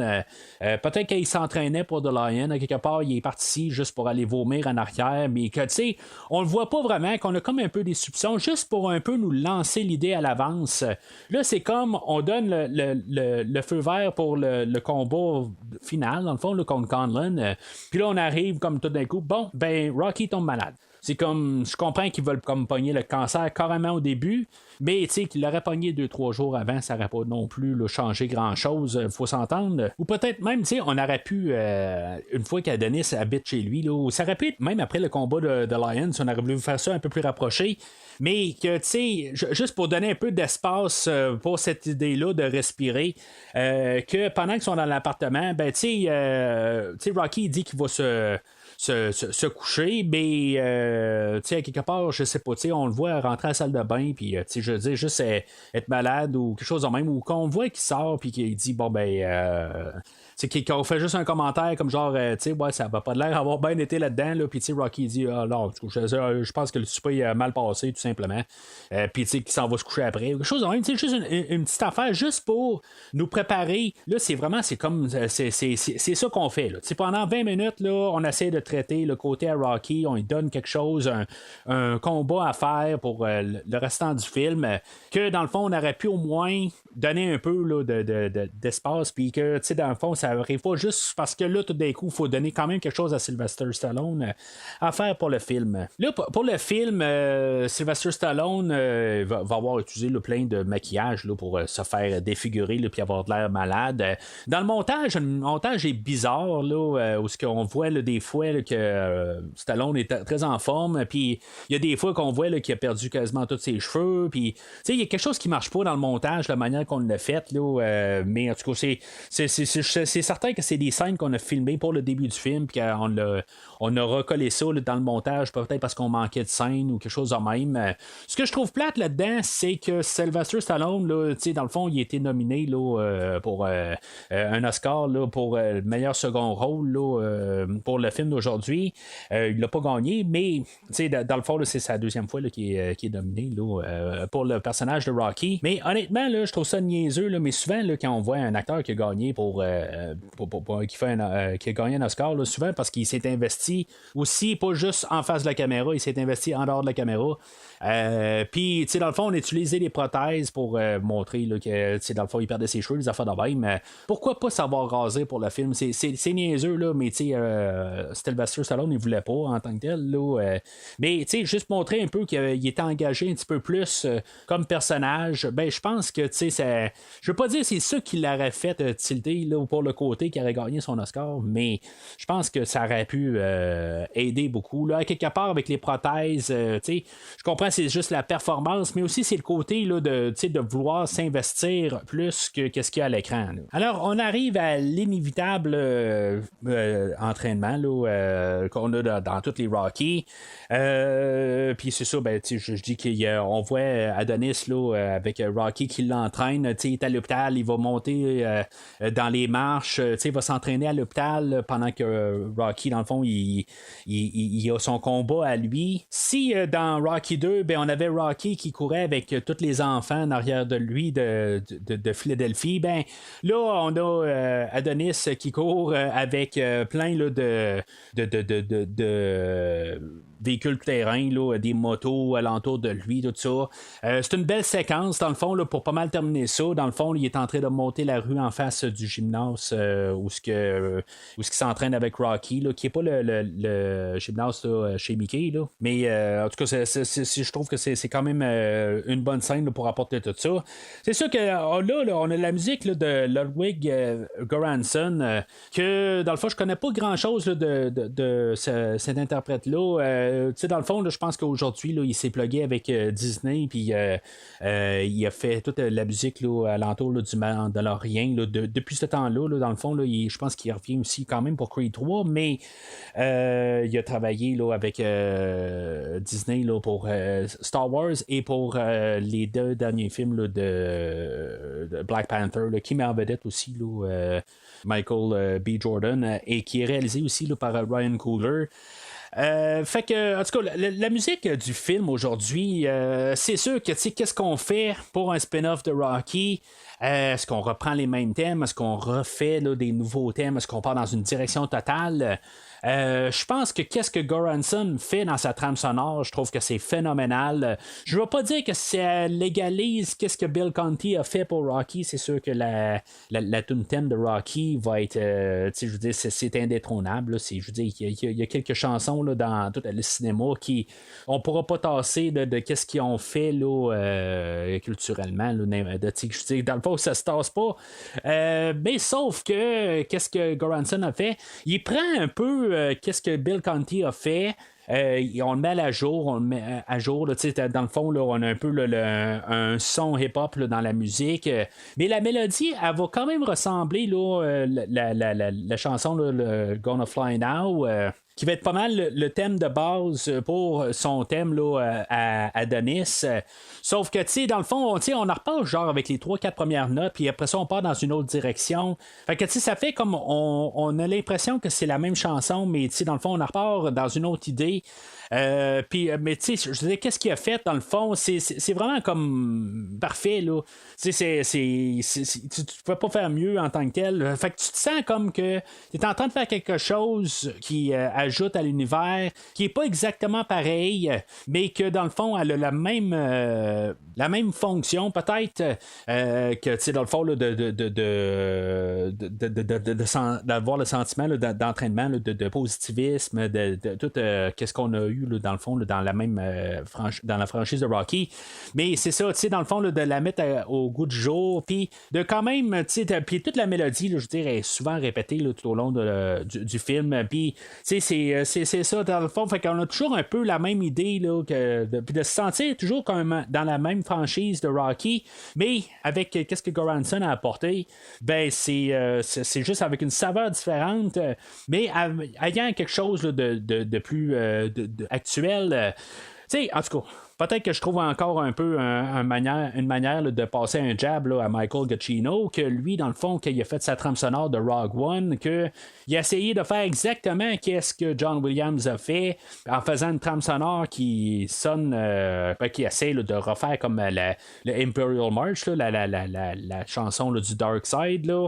peut-être qu'il s'entraînait pour The Lion à quelque part, il est parti juste pour aller vomir en arrière, mais que on le voit pas vraiment, qu'on a comme un peu des soupçons juste pour un peu nous lancer l'idée à l'avance. Là c'est comme on donne le feu vert pour le combat final dans le fond là, contre Conlon, puis là on arrive comme tout d'un coup, Rocky tombe malade. C'est comme, je comprends qu'ils veulent comme pogner le cancer carrément au début, mais qu'il l'aurait pogné 2-3 jours avant, ça n'aurait pas non plus là, changé grand-chose, faut s'entendre. Ou peut-être même, on aurait pu, une fois qu'Adonis habite chez lui, là, ça aurait pu être, même après le combat de Lions, on aurait voulu faire ça un peu plus rapproché, mais que, juste pour donner un peu d'espace pour cette idée-là de respirer, que pendant qu'ils sont dans l'appartement, Rocky dit qu'il va se coucher, mais à quelque part, je sais pas, on le voit rentrer à la salle de bain, puis je veux dire, juste être malade ou quelque chose de même, ou qu'on voit qu'il sort, puis qu'il dit, qu'on fait juste un commentaire comme genre, ça va pas de l'air avoir bien été là-dedans, là, puis Rocky dit, non, je pense que le souper a mal passé, tout simplement, puis qu'il s'en va se coucher après, quelque chose de même, juste une petite affaire, juste pour nous préparer, là, c'est comme, c'est ça qu'on fait, là, pendant 20 minutes, là, on essaie de traiter le côté à Rocky, on lui donne quelque chose, un combat à faire pour le restant du film, que dans le fond, on aurait pu au moins donner un peu là, d'espace, puis que, dans le fond, ça arrive pas juste parce que là, tout d'un coup, il faut donner quand même quelque chose à Sylvester Stallone à faire pour le film. Là, pour le film, Sylvester Stallone va avoir utilisé là, plein de maquillage là, pour se faire défigurer puis avoir de l'air malade. Dans le montage est bizarre, là, où on voit là, des fois là, que Stallone est très en forme, puis il y a des fois qu'on voit là, qu'il a perdu quasiment tous ses cheveux, puis il y a quelque chose qui marche pas dans le montage, la manière qu'on l'a fait, là, mais en tout cas, c'est certain que c'est des scènes qu'on a filmées pour le début du film, puis on a recollé ça là, dans le montage, peut-être parce qu'on manquait de scènes ou quelque chose de même. Ce que je trouve plate là-dedans, c'est que Sylvester Stallone, là, dans le fond, il a été nominé là, pour un Oscar là, pour le meilleur second rôle là, pour le film d'aujourd'hui. Il l'a pas gagné, mais dans le fond, là, c'est sa deuxième fois là, qui est nominé là, pour le personnage de Rocky. Mais honnêtement, là, je trouve ça niaiseux, là, mais souvent, là, quand on voit un acteur qui a gagné qui a gagné un Oscar, là, souvent parce qu'il s'est investi aussi, pas juste en face de la caméra, il s'est investi en dehors de la caméra. Puis, dans le fond, on a utilisé des prothèses pour montrer là, que, dans le fond, il perdait ses cheveux, les affaires de même. Pourquoi pas savoir raser pour le film? C'est niaiseux, là, mais Sylvester Stallone, il voulait pas en tant que tel. Là, mais, juste montrer un peu qu'il était engagé un petit peu plus comme personnage, je pense que, je veux pas dire c'est ça qui l'aurait fait tilter là, pour le côté qui aurait gagné son Oscar, mais je pense que ça aurait pu aider beaucoup. Là, quelque part avec les prothèses, je comprends c'est juste la performance, mais aussi c'est le côté là, de vouloir s'investir plus que ce qu'il y a à l'écran. Là. Alors, on arrive à l'inévitable entraînement là, qu'on a dans toutes les Rocky. Puis c'est ça, je dis qu'on voit Adonis là, avec Rocky qui l'entraîne. Il est à l'hôpital, il va monter dans les marches, il va s'entraîner à l'hôpital pendant que Rocky, dans le fond, il a son combat à lui. Si dans Rocky 2, on avait Rocky qui courait avec tous les enfants en arrière de lui de Philadelphie, là, on a Adonis qui court avec plein là, de véhicules terrain, là, des motos alentour de lui, tout ça. C'est une belle séquence, dans le fond, là, pour pas mal terminer ça. Dans le fond, il est en train de monter la rue en face du gymnase où il s'entraîne avec Rocky, là, qui n'est pas le gymnase là, chez Mickey. Là. Mais en tout cas, je trouve que c'est quand même une bonne scène là, pour apporter tout ça. C'est sûr que là, on a la musique là, de Ludwig Göransson, que dans le fond, je connais pas grand-chose là, de cet interprète-là. Dans le fond, là, je pense qu'aujourd'hui, là, il s'est plugué avec Disney, puis il a fait toute la musique là, alentour là, du Mandalorian. Là, depuis ce temps-là, là, dans le fond, là, je pense qu'il revient aussi quand même pour Creed 3, mais il a travaillé là, avec Disney là, pour Star Wars et pour les 2 derniers films là, de Black Panther, là, qui met en vedette aussi là, Michael B. Jordan, et qui est réalisé aussi là, par Ryan Coogler. Fait que, en tout cas, la musique du film aujourd'hui, c'est sûr que, qu'est-ce qu'on fait pour un spin-off de Rocky? Est-ce qu'on reprend les mêmes thèmes? Est-ce qu'on refait là, des nouveaux thèmes? Est-ce qu'on part dans une direction totale? Je pense que qu'est-ce que Göransson fait dans sa trame sonore, je trouve que c'est phénoménal. Je ne vais pas dire que ça légalise qu'est-ce que Bill Conti a fait pour Rocky. C'est sûr que la tune thème de Rocky va être, je veux dire, c'est indétrônable. Là. Je veux dire, il y a quelques chansons là, dans tout le cinéma qui on pourra pas tasser de qu'est-ce qu'ils ont fait là, culturellement. Là, je veux dire, dans le fond, ça se tasse pas. Mais sauf que qu'est-ce que Göransson a fait? Il prend un peu qu'est-ce que Bill Conti a fait. On le met à jour, là, dans le fond, là, on a un peu un son hip-hop là, dans la musique, mais la mélodie, elle va quand même ressembler là, la chanson là, le Gonna Fly Now, qui va être pas mal le thème de base pour son thème là, à Adonis. Sauf que, tu sais, dans le fond, on en repart genre avec les 3-4 premières notes, puis après ça, on part dans une autre direction. Fait que, tu sais, ça fait comme on a l'impression que c'est la même chanson, mais, tu sais, dans le fond, on en repart dans une autre idée. Mais tu sais, je disais, qu'est-ce qu'il a fait dans le fond? C'est vraiment comme parfait, là. Tu sais, tu peux pas faire mieux en tant que tel. Fait que tu te sens comme que tu es en train de faire quelque chose qui ajoute à l'univers, qui est pas exactement pareil, mais que dans le fond, elle a la même fonction, peut-être, que, tu sais, dans le fond, là, d'avoir le sentiment là, d'entraînement, là, de positivisme, de tout qu'est-ce qu'on a eu là, dans le fond là, dans la même dans la franchise de Rocky, mais c'est ça, tu sais, dans le fond là, de la mettre au goût du jour, puis de quand même, tu sais, puis toute la mélodie là, je dirais est souvent répétée là, tout au long du film, puis tu sais, c'est ça dans le fond, fait qu'on a toujours un peu la même idée là, puis de se sentir toujours comme dans la même franchise de Rocky, mais avec qu'est-ce que Göransson a apporté, c'est juste avec une saveur différente, mais ayant quelque chose là, de plus actuel. Tu sais, en tout cas, peut-être que je trouve encore un peu une manière là, de passer un jab là, à Michael Giacchino, que lui, dans le fond, qu'il a fait sa trame sonore de Rogue One, qu'il a essayé de faire exactement qu'est-ce que John Williams a fait en faisant une trame sonore qui sonne, qui essaie là, de refaire comme le Imperial March, là, la chanson là, du Dark Side, là,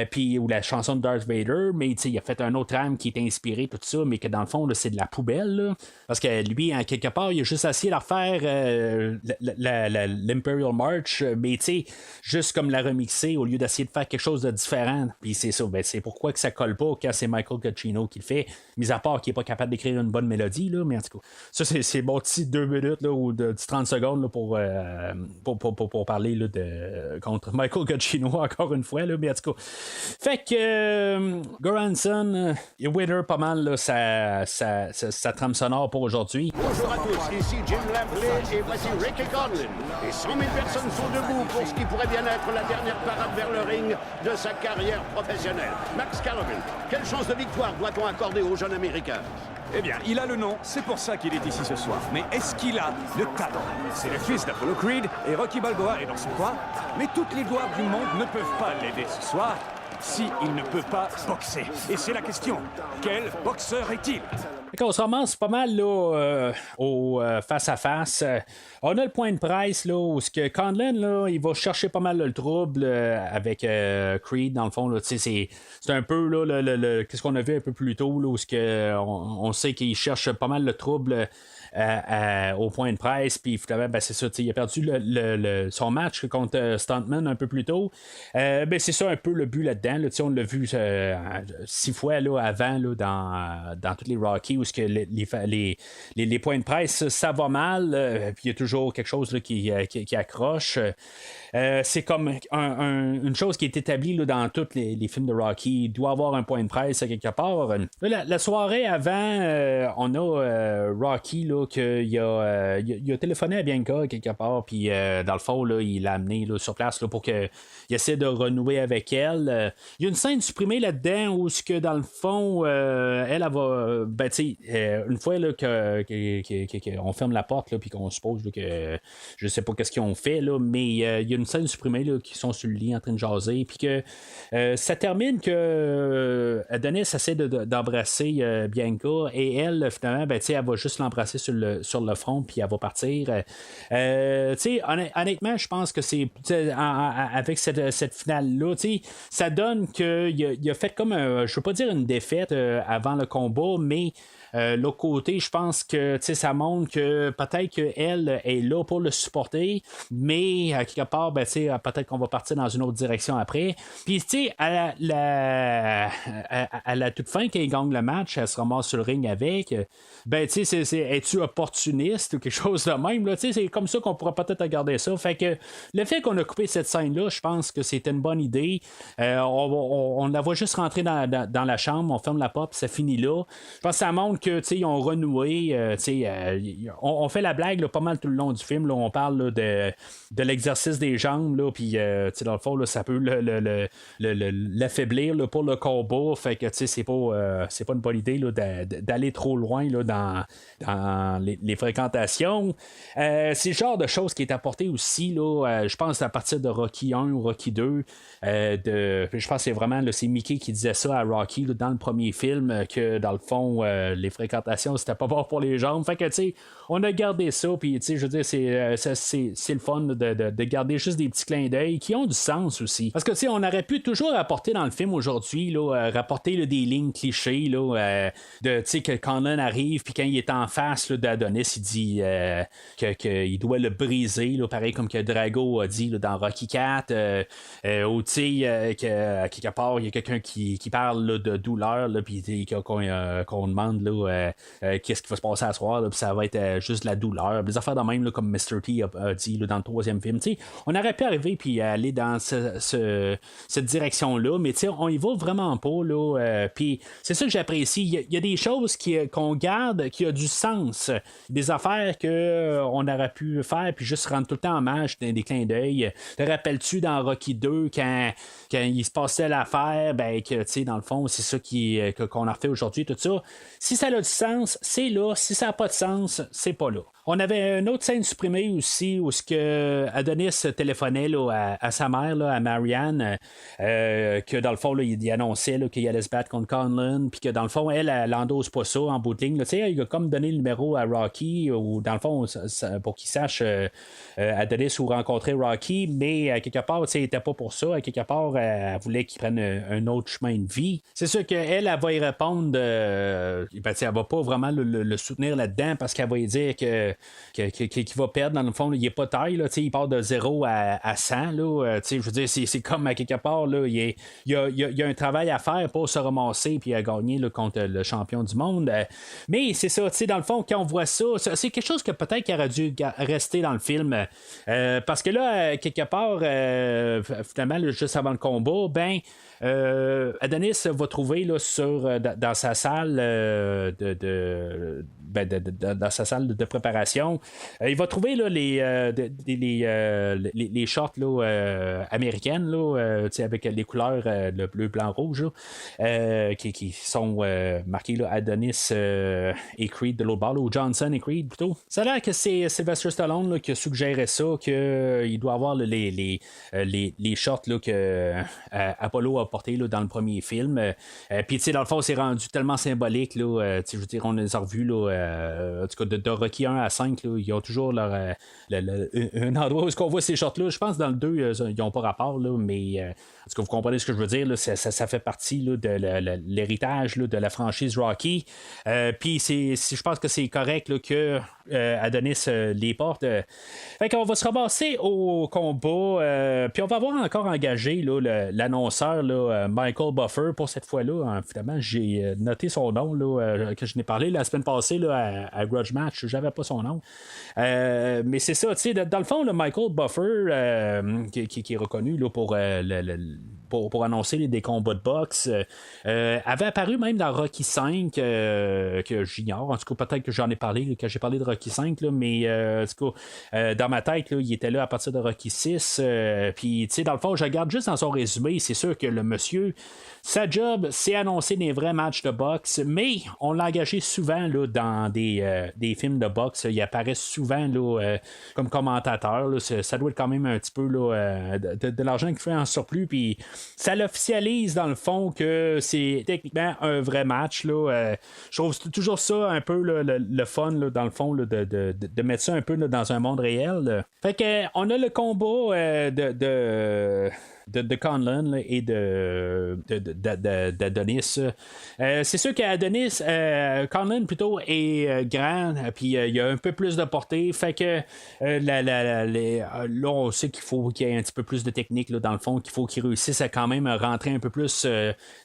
puis, ou la chanson de Darth Vader, mais il a fait un autre trame qui est inspiré, tout ça, mais que dans le fond, là, c'est de la poubelle, là, parce que lui, en quelque part, il a juste essayé de refaire faire l'Imperial March, mais tu sais, juste comme la remixer au lieu d'essayer de faire quelque chose de différent. Puis c'est ça, ben, c'est pourquoi que ça colle pas quand c'est Michael Giacchino qui le fait, mis à part qu'il est pas capable d'écrire une bonne mélodie, là, mais en tout cas, ça c'est bon petit 2 minutes là, ou de 30 secondes là, pour parler là, contre Michael Giacchino encore une fois, là, mais en tout cas. Fait que Goranson est winner pas mal là, sa trame sonore pour aujourd'hui. Bonjour à tous, ici Jim Lampley et voici Ricky Conlon. Et 100 000 personnes sont debout pour ce qui pourrait bien être la dernière parade vers le ring de sa carrière professionnelle. Max Calloway, quelle chance de victoire doit-on accorder au jeune Américain? Eh bien, il a le nom, c'est pour ça qu'il est ici ce soir. Mais est-ce qu'il a le talent? C'est le fils d'Apollo Creed et Rocky Balboa est dans son coin. Mais toutes les gloires du monde ne peuvent pas l'aider ce soir si il ne peut pas boxer. Et c'est la question. Quel boxeur est-il? On se ramasse pas mal là, au face-à-face. On a le point de presse là, où Conlon là, il va chercher pas mal là, le trouble avec Creed, dans le fond. Là, c'est un peu là, qu'est-ce qu'on a vu un peu plus tôt, là, où on sait qu'il cherche pas mal le trouble. Au point de presse, puis finalement, ben, c'est ça, il a perdu son match contre Stuntman un peu plus tôt. Ben, c'est ça un peu le but là-dedans. Là, on l'a vu 6 fois là, avant là, dans tous les Rocky où que les points de presse, ça va mal, puis il y a toujours quelque chose là, qui accroche. C'est comme une chose qui est établie là, dans tous les films de Rocky. Il doit avoir un point de presse à quelque part. Là, la soirée avant, on a Rocky là, qu'il a téléphoné à Bianca quelque part, puis dans le fond, là, il l'a amené là, sur place là, pour qu'il essaie de renouer avec elle. Il y a une scène supprimée là-dedans où que dans le fond, elle va. Ben, tu sais, une fois là, qu'on ferme la porte, puis qu'on suppose là, que je sais pas qu'est-ce qu'ils ont fait, là, mais il y a une scène supprimée là, qui sont sur le lit en train de jaser, puis que ça termine que Adonis essaie d'embrasser Bianca, et elle, finalement, ben, elle va juste l'embrasser sur le front, puis elle va partir. Honnêtement, je pense que c'est avec cette finale-là, ça donne qu'il a fait comme, je veux pas dire une défaite avant le combat, mais l'autre côté, je pense que ça montre que peut-être qu'elle est là pour le supporter, mais à quelque part, ben, peut-être qu'on va partir dans une autre direction après. Puis, à la toute fin, quand il gagne le match, elle se ramasse sur le ring avec. Ben, es-tu opportuniste ou quelque chose de même? Là? C'est comme ça qu'on pourrait peut-être regarder ça. Fait que le fait qu'on a coupé cette scène-là, je pense que c'était une bonne idée. On la voit juste rentrer dans la chambre, on ferme la porte, puis ça finit là. Je pense que ça montre qu'ils ont renoué. On fait la blague là, pas mal tout le long du film. Là, on parle là, de l'exercice des jambes. Puis dans le fond, là, ça peut l'affaiblir là, pour le combat. Fait que c'est pas une bonne idée là, d'aller trop loin là, dans les fréquentations. C'est le genre de choses qui est apporté aussi. Je pense à partir de Rocky 1 ou Rocky 2. Je pense que c'est vraiment là, c'est Mickey qui disait ça à Rocky là, dans le premier film, que dans le fond, les fréquentations, c'était pas bon pour les jambes. Fait que, on a gardé ça, puis, je veux dire, c'est le fun de garder juste des petits clins d'œil qui ont du sens aussi. Parce que, on aurait pu toujours apporter dans le film aujourd'hui, rapporter là, des lignes clichés, que Conlon arrive, puis quand il est en face là, d'Adonis, il dit qu'il doit le briser, là, pareil comme que Drago a dit là, dans Rocky 4, ou, qu'à quelque part, il y a quelqu'un qui parle là, de douleur, puis qu'on demande là, qu'est-ce qui va se passer à soir, puis ça va être juste la douleur. Des affaires de même, là, comme Mr. T a dit là, dans le 3e film. On aurait pu arriver puis aller dans cette direction-là, mais on y va vraiment pas. Puis c'est ça que j'apprécie. Il y a des choses qu'on garde qui a du sens. Des affaires qu'on aurait pu faire puis juste rendre tout le temps hommage des clins d'œil. Te rappelles-tu dans Rocky 2 quand il se passait l'affaire, ben que dans le fond, c'est ça qu'on a fait aujourd'hui, tout ça. Si ça a du sens, c'est là. Si ça n'a pas de sens, c'est pas là. On avait une autre scène supprimée aussi où Adonis téléphonait là, à sa mère, là, à Marianne, que dans le fond, là, il annonçait là, qu'il allait se battre contre Conlon, puis que dans le fond, elle n'endosse pas ça en bout de ligne. Il a comme donné le numéro à Rocky, ou dans le fond, pour qu'il sache Adonis où rencontrer Rocky, mais à quelque part, il n'était pas pour ça. À quelque part, elle voulait qu'il prenne un autre chemin de vie. C'est sûr qu'elle va y répondre, ben, elle va pas vraiment le soutenir là-dedans parce qu'elle va lui dire qu'il va perdre. Dans le fond, là, il n'est pas taille. Là, il part de 0 à 100. Là, je veux dire, c'est comme à quelque part. Là, il y a un travail à faire pour se ramasser et à gagner là, contre le champion du monde. Mais c'est ça, dans le fond, quand on voit ça, c'est quelque chose que peut-être qu'il aurait dû rester dans le film. Parce que là, quelque part, finalement, là, juste avant le combat, ben. Adonis va trouver là, dans sa salle dans sa salle de préparation, il va trouver là, les shorts là, américaines là, avec les couleurs le bleu, blanc, rouge là, qui sont marquées là, Adonis et Creed de l'autre bord, ou Johnson et Creed plutôt. Ça a l'air que c'est Sylvester Stallone là, qui a suggéré ça, qu'il doit avoir là, les shorts là, que Apollo a porté là, dans le premier film. Puis dans le fond, c'est rendu tellement symbolique. Là, je veux dire, on les a revus là, en tout cas de Rocky 1 à 5, là, ils ont toujours leur, un endroit où on voit ces shorts-là. Je pense que dans le 2, ils n'ont pas rapport, là, mais est-ce que vous comprenez ce que je veux dire? Là, ça fait partie là, de l'héritage là, de la franchise Rocky. Puis je pense que c'est correct là, que Adonis les porte. Fait qu'on va se ramasser au combat. Puis on va avoir encore engagé là, l'annonceur là, Michael Buffer pour cette fois-là. Finalement, j'ai noté son nom là, que je n'ai parlé la semaine passée là, à Grudge Match. J'avais pas son nom. Mais c'est ça, tu sais, dans le fond, le Michael Buffer, qui est reconnu là, pour annoncer des combats de boxe, avait apparu même dans Rocky 5, que j'ignore. En tout cas, peut-être que j'en ai parlé, que j'ai parlé de Rocky 5, là, mais en tout cas, dans ma tête, là, il était là à partir de Rocky 6. Puis, tu sais, dans le fond, je regarde juste dans son résumé, c'est sûr que le monsieur, sa job, c'est annoncer des vrais matchs de boxe, mais on l'a engagé souvent là, dans des films de boxe. Il apparaît souvent là, comme commentateur. Là. Ça doit être quand même un petit peu là, de l'argent qu'il fait en surplus. Puis ça l'officialise dans le fond que c'est techniquement un vrai match. Là. Je trouve toujours ça un peu là, le fun là, dans le fond là, de mettre ça un peu là, dans un monde réel. Là. Fait que on a le combat de Conlon là, et d'Adonis. C'est sûr qu'Adonis, Conlon plutôt est grand, puis il y a un peu plus de portée, fait que là on sait qu'il faut qu'il y ait un petit peu plus de technique là, dans le fond, qu'il faut qu'il réussisse à quand même rentrer un peu plus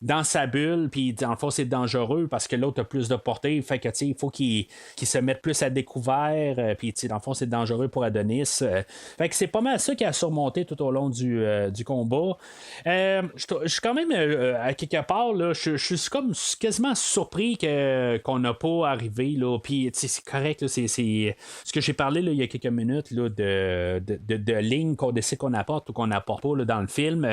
dans sa bulle, puis dans le fond c'est dangereux parce que l'autre a plus de portée, fait que il faut qu'il se mette plus à découvert, puis dans le fond c'est dangereux pour Adonis. Fait que c'est pas mal ça qui a surmonté tout au long du combat. Je suis quand même à quelque part là, je suis comme quasiment surpris qu'on n'a pas arrivé là, puis c'est correct là, c'est ce que j'ai parlé là, il y a quelques minutes là, de lignes qu'on décide qu'on apporte ou qu'on n'apporte pas là, dans le film.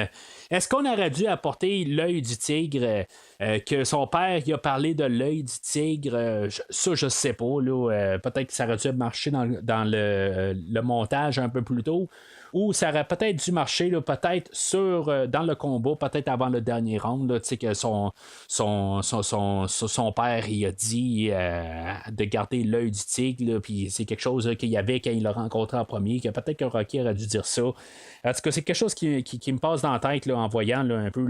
Est-ce qu'on aurait dû apporter l'œil du tigre, que son père il a parlé de l'œil du tigre, ça je sais pas là, peut-être que ça aurait dû marcher dans le montage un peu plus tôt, ou ça aurait peut-être dû marcher là, peut-être dans le combat, peut-être avant le dernier round, là, que son père il a dit de garder l'œil du tigre, puis c'est quelque chose qu'il y avait quand il l'a rencontré en premier, que peut-être que Rocky aurait dû dire ça. En tout cas, c'est quelque chose qui me passe dans la tête là, en voyant là, un peu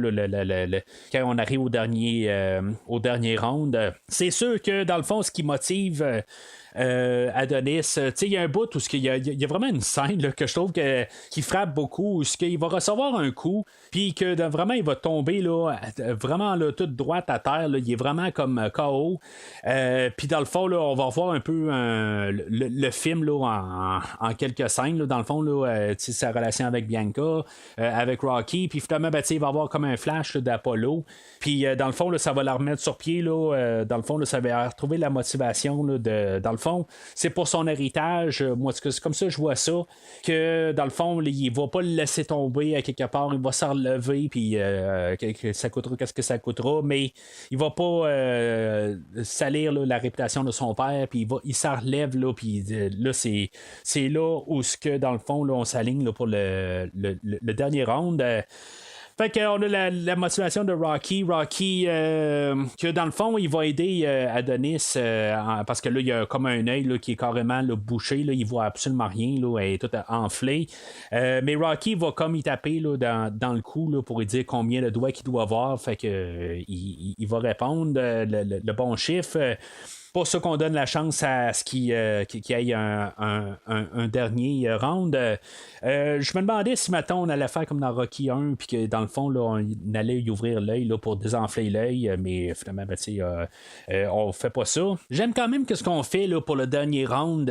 quand on arrive au dernier round. C'est sûr que dans le fond, ce qui motive Adonis, il y a un bout où il y a vraiment une scène là, que je trouve qui frappe beaucoup, où il va recevoir un coup, puis que vraiment il va tomber là, vraiment là, toute droite à terre, là, il est vraiment comme KO. Puis dans le fond, là, on va voir un peu le film là, en quelques scènes, là, dans le fond, là, sa relation avec Bianca, avec Rocky, puis finalement, il va avoir comme un flash là, d'Apollo, puis dans le fond, là, ça va la remettre sur pied, là, dans le fond, là, ça va retrouver la motivation là, dans le fond, c'est pour son héritage. Moi, c'est comme ça que je vois ça, que dans le fond, il va pas le laisser tomber à quelque part, il va s'en relever, puis ça coûtera qu'est-ce que ça coûtera, mais il va pas salir là, la réputation de son père, puis il s'en relève, là, puis là, c'est là où, dans le fond, là, on s'aligne là, pour le dernier round. Fait qu'on a la motivation de Rocky. Rocky, que dans le fond, il va aider Adonis parce que là, il y a comme un œil là, qui est carrément là, bouché. Là, il voit absolument rien. Là, elle est tout enflée. Mais Rocky va comme y taper là, dans le cou là, pour lui dire combien de doigts qu'il doit avoir. Fait que il va répondre le bon chiffre. Pour ça qu'on donne la chance à ce qu'il y ait un dernier round. Je me demandais si maintenant on allait faire comme dans Rocky 1, puis que dans le fond, là, on allait y ouvrir l'œil là, pour désenfler l'œil, mais finalement, on fait pas ça. J'aime quand même que ce qu'on fait là, pour le dernier round.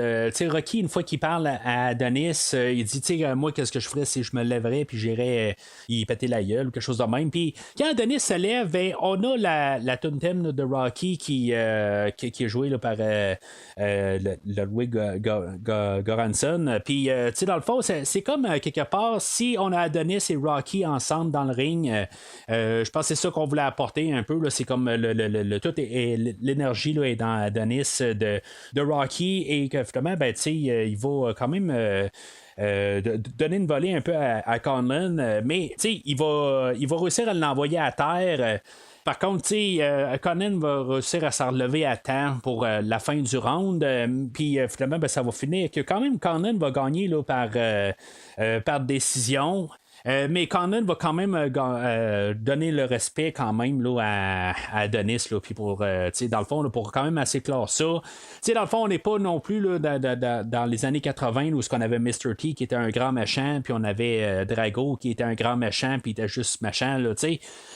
Rocky, une fois qu'il parle à Adonis, il dit moi, qu'est-ce que je ferais si je me lèverais, puis j'irais y péter la gueule ou quelque chose de même. Puis quand Adonis se lève, on a la tune thème de Rocky qui est joué là, par Ludwig Göransson. Puis, dans le fond, c'est comme quelque part, si on a Adonis et Rocky ensemble dans le ring, je pense que c'est ça qu'on voulait apporter un peu. Là, c'est comme tout l'énergie là, est dans Adonis de Rocky et que finalement, il va quand même. Donner une volée un peu à Conlon, mais il va réussir à l'envoyer à terre. Par contre, Conan va réussir à s'en relever à temps pour la fin du round. Puis finalement, ça va finir que quand même Conan va gagner là, par décision. Mais Conan va quand même donner le respect quand même là, à Adonis. Puis pour, dans le fond, là, pour quand même assez clore ça. Dans le fond, on n'est pas non plus là, dans les années 80 où on avait Mr. T qui était un grand méchant, puis on avait Drago qui était un grand méchant, puis il était juste méchant. Là,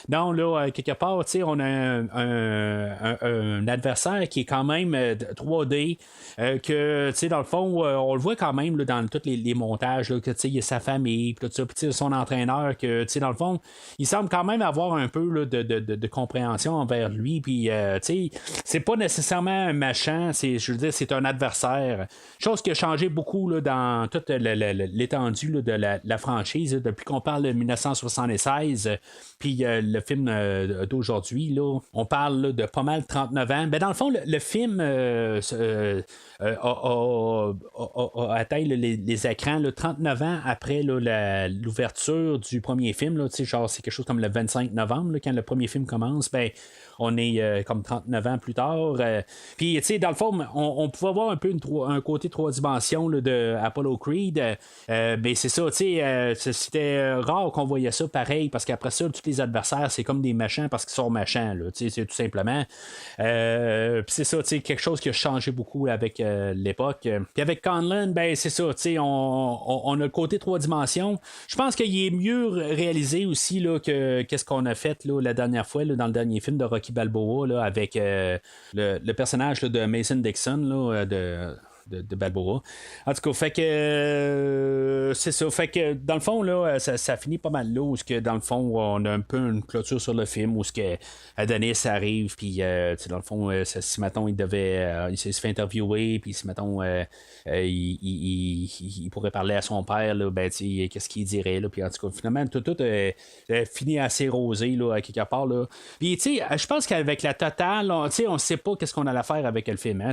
non, là, quelque part, on a un adversaire qui est quand même 3D, que, dans le fond, on le voit quand même là, dans tous les montages, là, que il y a sa famille, puis tout ça, puis son entraîneur, que, dans le fond, il semble quand même avoir un peu là, de compréhension envers lui, puis, c'est pas nécessairement un méchant, je veux dire, c'est un adversaire. Chose qui a changé beaucoup là, dans toute l'étendue là, de la franchise, là, depuis qu'on parle de 1976, puis le film d'aujourd'hui, là, on parle là, de pas mal 39 ans. Ben, dans le fond, le film a atteint les écrans là, 39 ans après là, l'ouverture du premier film. Là, genre, c'est quelque chose comme le 25 novembre, là, quand le premier film commence. Ben, on est comme 39 ans plus tard. Puis, dans le fond, on pouvait avoir un peu un côté 3 dimensions là, de Apollo Creed. Mais c'est ça, c'était rare qu'on voyait ça pareil, parce qu'après ça, tous les adversaires, c'est comme des méchants parce qu'ils sont méchants, là, c'est tout simplement. Puis c'est ça, quelque chose qui a changé beaucoup avec l'époque. Puis avec Conlon, ben c'est ça, on a le côté 3 dimensions. Je pense qu'il est mieux réalisé aussi là, que qu'est-ce qu'on a fait là, la dernière fois là, dans le dernier film de Rocky Balboa là, avec le personnage là, de Mason Dixon là, de Balboa. En tout cas, fait que c'est ça. Fait que dans le fond, là, ça finit pas mal là, où que dans le fond, on a un peu une clôture sur le film où ce que Adonis arrive, puis dans le fond, si mettons il se fait interviewer, puis si mettons il pourrait parler à son père, là, ben qu'est-ce qu'il dirait, là, puis en tout cas, finalement, tout finit assez rosé là, à quelque part. Là. Puis je pense qu'avec la totale, on sait pas qu'est-ce qu'on allait faire avec le film. Hein,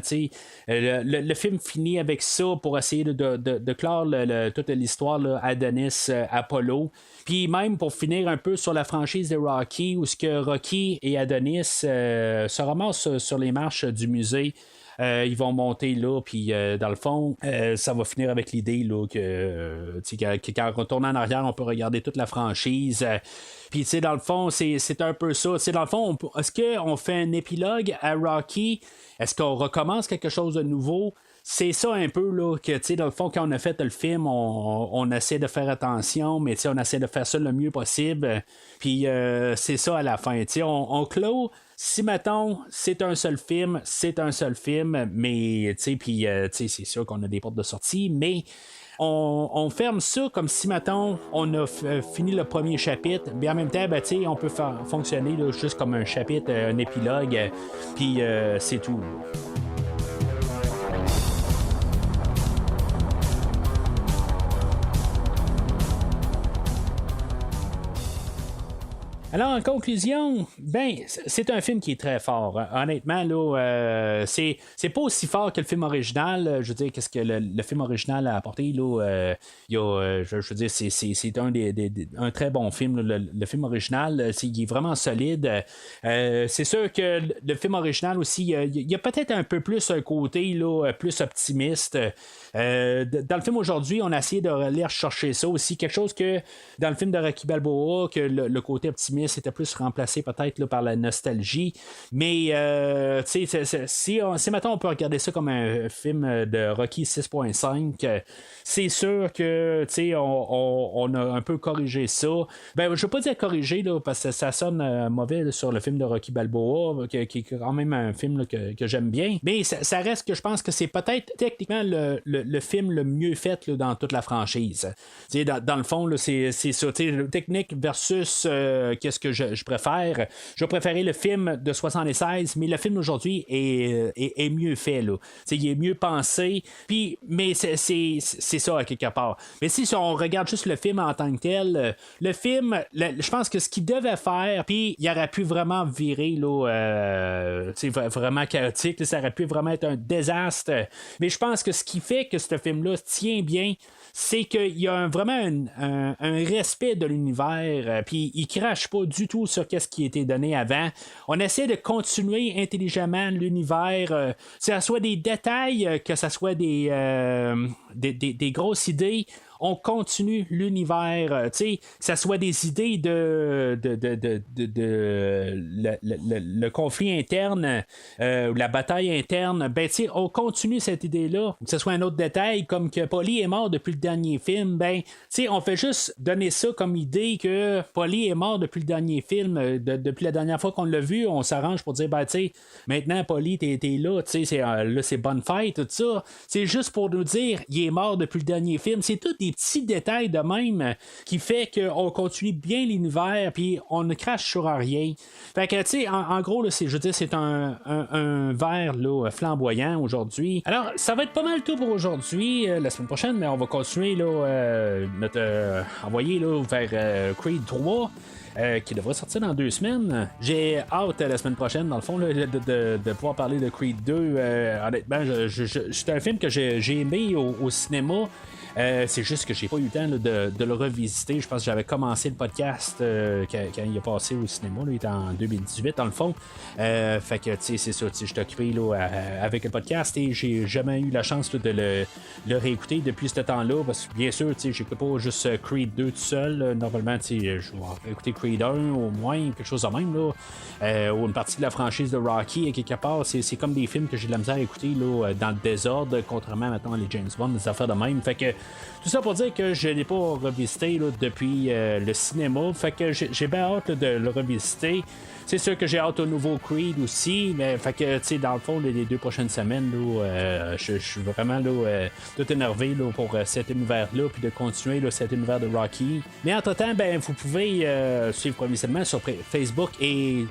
le film finit avec ça pour essayer de clore toute l'histoire là, Adonis Apollo, puis même pour finir un peu sur la franchise de Rocky, où ce que Rocky et Adonis se ramassent sur les marches du musée. Ils vont monter là, puis dans le fond, ça va finir avec l'idée là, qu'en retournant en arrière, on peut regarder toute la franchise. Puis, dans le fond, c'est un peu ça. Dans le fond, est-ce qu'on fait un épilogue à Rocky? Est-ce qu'on recommence quelque chose de nouveau? C'est ça un peu, là, que, dans le fond, quand on a fait le film, on essaie de faire attention, mais, on essaie de faire ça le mieux possible. Puis, c'est ça à la fin. On clôt. Si, mettons, c'est un seul film, mais, puis, c'est sûr qu'on a des portes de sortie, mais on ferme ça comme si, mettons, on a fini le premier chapitre, mais en même temps, on peut faire fonctionner là, juste comme un chapitre, un épilogue, puis c'est tout. Alors, en conclusion, c'est un film qui est très fort. Honnêtement, là, c'est pas aussi fort que le film original. Je veux dire, qu'est-ce que le film original a apporté, là, je veux dire, c'est un très bon film. Là. Le film original, il est vraiment solide. C'est sûr que le film original aussi, il y a peut-être un peu plus un côté là, plus optimiste. Dans le film aujourd'hui, on a essayé de aller rechercher ça aussi. Quelque chose que dans le film de Rocky Balboa, que le côté optimiste était plus remplacé peut-être là, par la nostalgie. Mais si maintenant on peut regarder ça comme un film de Rocky 6.5, c'est sûr que on a un peu corrigé ça. Je ne veux pas dire corrigé là, parce que ça sonne mauvais là, sur le film de Rocky Balboa, qui est quand même un film là, que j'aime bien. Mais ça reste que je pense que c'est peut-être techniquement le film le mieux fait là, dans toute la franchise. Dans le fond, là, c'est ça. Technique versus qu'est-ce que je préfère. Je vais préférer le film de 76, mais le film d'aujourd'hui est mieux fait. Là. Il est mieux pensé. Mais c'est ça, à quelque part. Mais si on regarde juste le film en tant que tel, le film, je pense que ce qu'il devait faire, puis il aurait pu vraiment virer là, vraiment chaotique. Là, ça aurait pu vraiment être un désastre. Mais je pense que ce qui fait que ce film-là tient bien, c'est qu'il y a vraiment un respect de l'univers, puis il crache pas du tout sur ce qui a été donné avant. On essaie de continuer intelligemment l'univers, que ce soit des détails, que ce soit des grosses idées. On continue l'univers, que ça soit des idées de le conflit interne, la bataille interne, on continue cette idée-là. Que ce soit un autre détail, comme que Polly est mort depuis le dernier film, on fait juste donner ça comme idée que Polly est mort depuis le dernier film, depuis la dernière fois qu'on l'a vu, on s'arrange pour dire, maintenant Polly, t'es là, c'est bonne fête, tout ça. C'est juste pour nous dire, il est mort depuis le dernier film. C'est tout des petits détails de même qui fait qu'on continue bien l'univers puis on ne crache sur rien. Fait que, en gros, là, je veux dire, c'est un verre là, flamboyant aujourd'hui. Alors, ça va être pas mal tout pour aujourd'hui. La semaine prochaine, mais on va continuer là, notre envoyé là, vers Creed 3. Qui devrait sortir dans 2 semaines. J'ai hâte la semaine prochaine, dans le fond, là, de pouvoir parler de Creed 2. Honnêtement, c'est un film que j'ai aimé au cinéma. C'est juste que j'ai pas eu le temps là, de le revisiter. Je pense que j'avais commencé le podcast quand il est passé au cinéma. Là, il était en 2018 dans le fond. Fait que c'est ça, je suis occupé là, avec le podcast et j'ai jamais eu la chance là, de le réécouter depuis ce temps-là. Parce que bien sûr, j'écoute pas juste Creed 2 tout seul. Normalement, je vais écouter Creed 1 au moins, quelque chose de même. Là, ou une partie de la franchise de Rocky, quelque part. C'est comme des films que j'ai de la misère à écouter là, dans le désordre, contrairement maintenant à les James Bond, des affaires de même. Fait que tout ça pour dire que je l'ai pas revisité là, depuis le cinéma. Fait que j'ai bien hâte là, de le revisiter. C'est sûr que j'ai hâte au nouveau Creed aussi, mais fait que, tu sais, dans le fond, les 2 prochaines semaines, je suis vraiment là, tout énervé là, pour cet univers-là, puis de continuer là, cet univers de Rocky. Mais entre-temps, vous pouvez suivre provisoirement sur Facebook et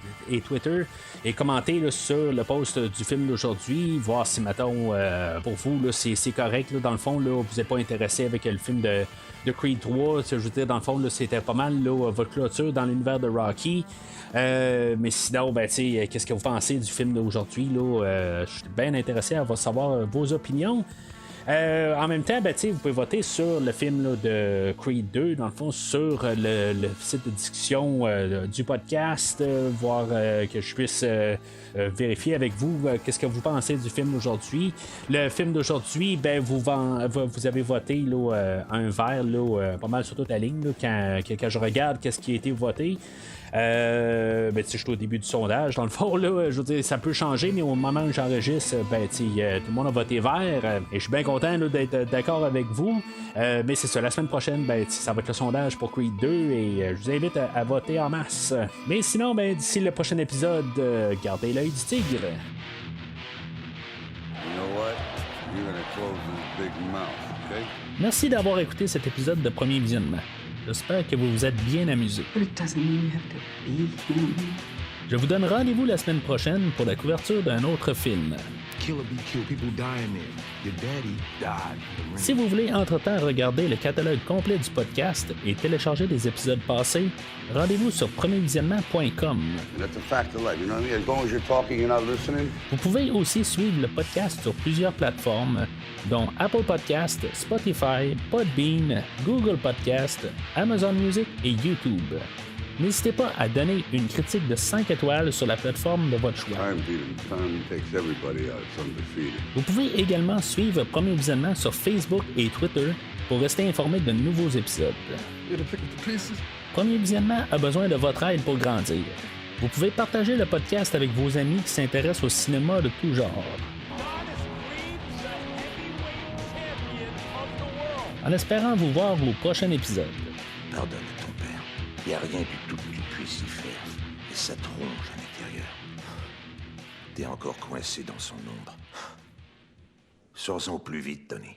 Twitter et commenter là, sur le post du film d'aujourd'hui, voir si, mettons, pour vous, là, c'est correct. Là, dans le fond, là, vous n'êtes pas intéressé avec le film de Creed 3. Je veux dire, dans le fond, là, c'était pas mal là, votre clôture dans l'univers de Rocky. Mais sinon, qu'est-ce que vous pensez du film d'aujourd'hui? Je suis bien intéressé à savoir vos opinions. En même temps, vous pouvez voter sur le film là, de Creed 2, dans le fond, sur le site de discussion du podcast, voir que je puisse vérifier avec vous qu'est-ce que vous pensez du film d'aujourd'hui. Le film d'aujourd'hui, vous avez voté là, un vert là, pas mal sur toute la ligne là, quand je regarde qu'est-ce qui a été voté. Je suis au début du sondage. Dans le fond, là, je veux dire, ça peut changer, mais au moment où j'enregistre, tout le monde a voté vert. Et je suis bien content là, d'être d'accord avec vous. Mais c'est ça, la semaine prochaine, ça va être le sondage pour Creed 2 et je vous invite à voter en masse. Mais sinon, d'ici le prochain épisode, gardez l'œil du tigre. You know what? You're gonna close this big mouth, okay? Merci d'avoir écouté cet épisode de Premier Visionnement. J'espère que vous vous êtes bien amusés. Je vous donne rendez-vous la semaine prochaine pour la couverture d'un autre film. Killer Be Killed. People die in there. Your daddy died. Si vous voulez entre-temps regarder le catalogue complet du podcast et télécharger des épisodes passés, rendez-vous sur premiervisionnement.com. That's a fact of life, you know what I mean? As long as you're talking, you're not listening. Vous pouvez aussi suivre le podcast sur plusieurs plateformes, dont Apple Podcast, Spotify, Podbean, Google Podcast, Amazon Music et YouTube. N'hésitez pas à donner une critique de 5 étoiles sur la plateforme de votre choix. Time takes everybody out. It's undefeated. Vous pouvez également suivre Premier Visionnement sur Facebook et Twitter pour rester informé de nouveaux épisodes. Premier Visionnement a besoin de votre aide pour grandir. Vous pouvez partager le podcast avec vos amis qui s'intéressent au cinéma de tout genre. En espérant vous voir au prochain épisode. Pardonne ton père. Il n'y a rien du tout que tu puisses y faire. Et ça te ronge à l'intérieur. T'es encore coincé dans son ombre. Sors-en au plus vite, Tony.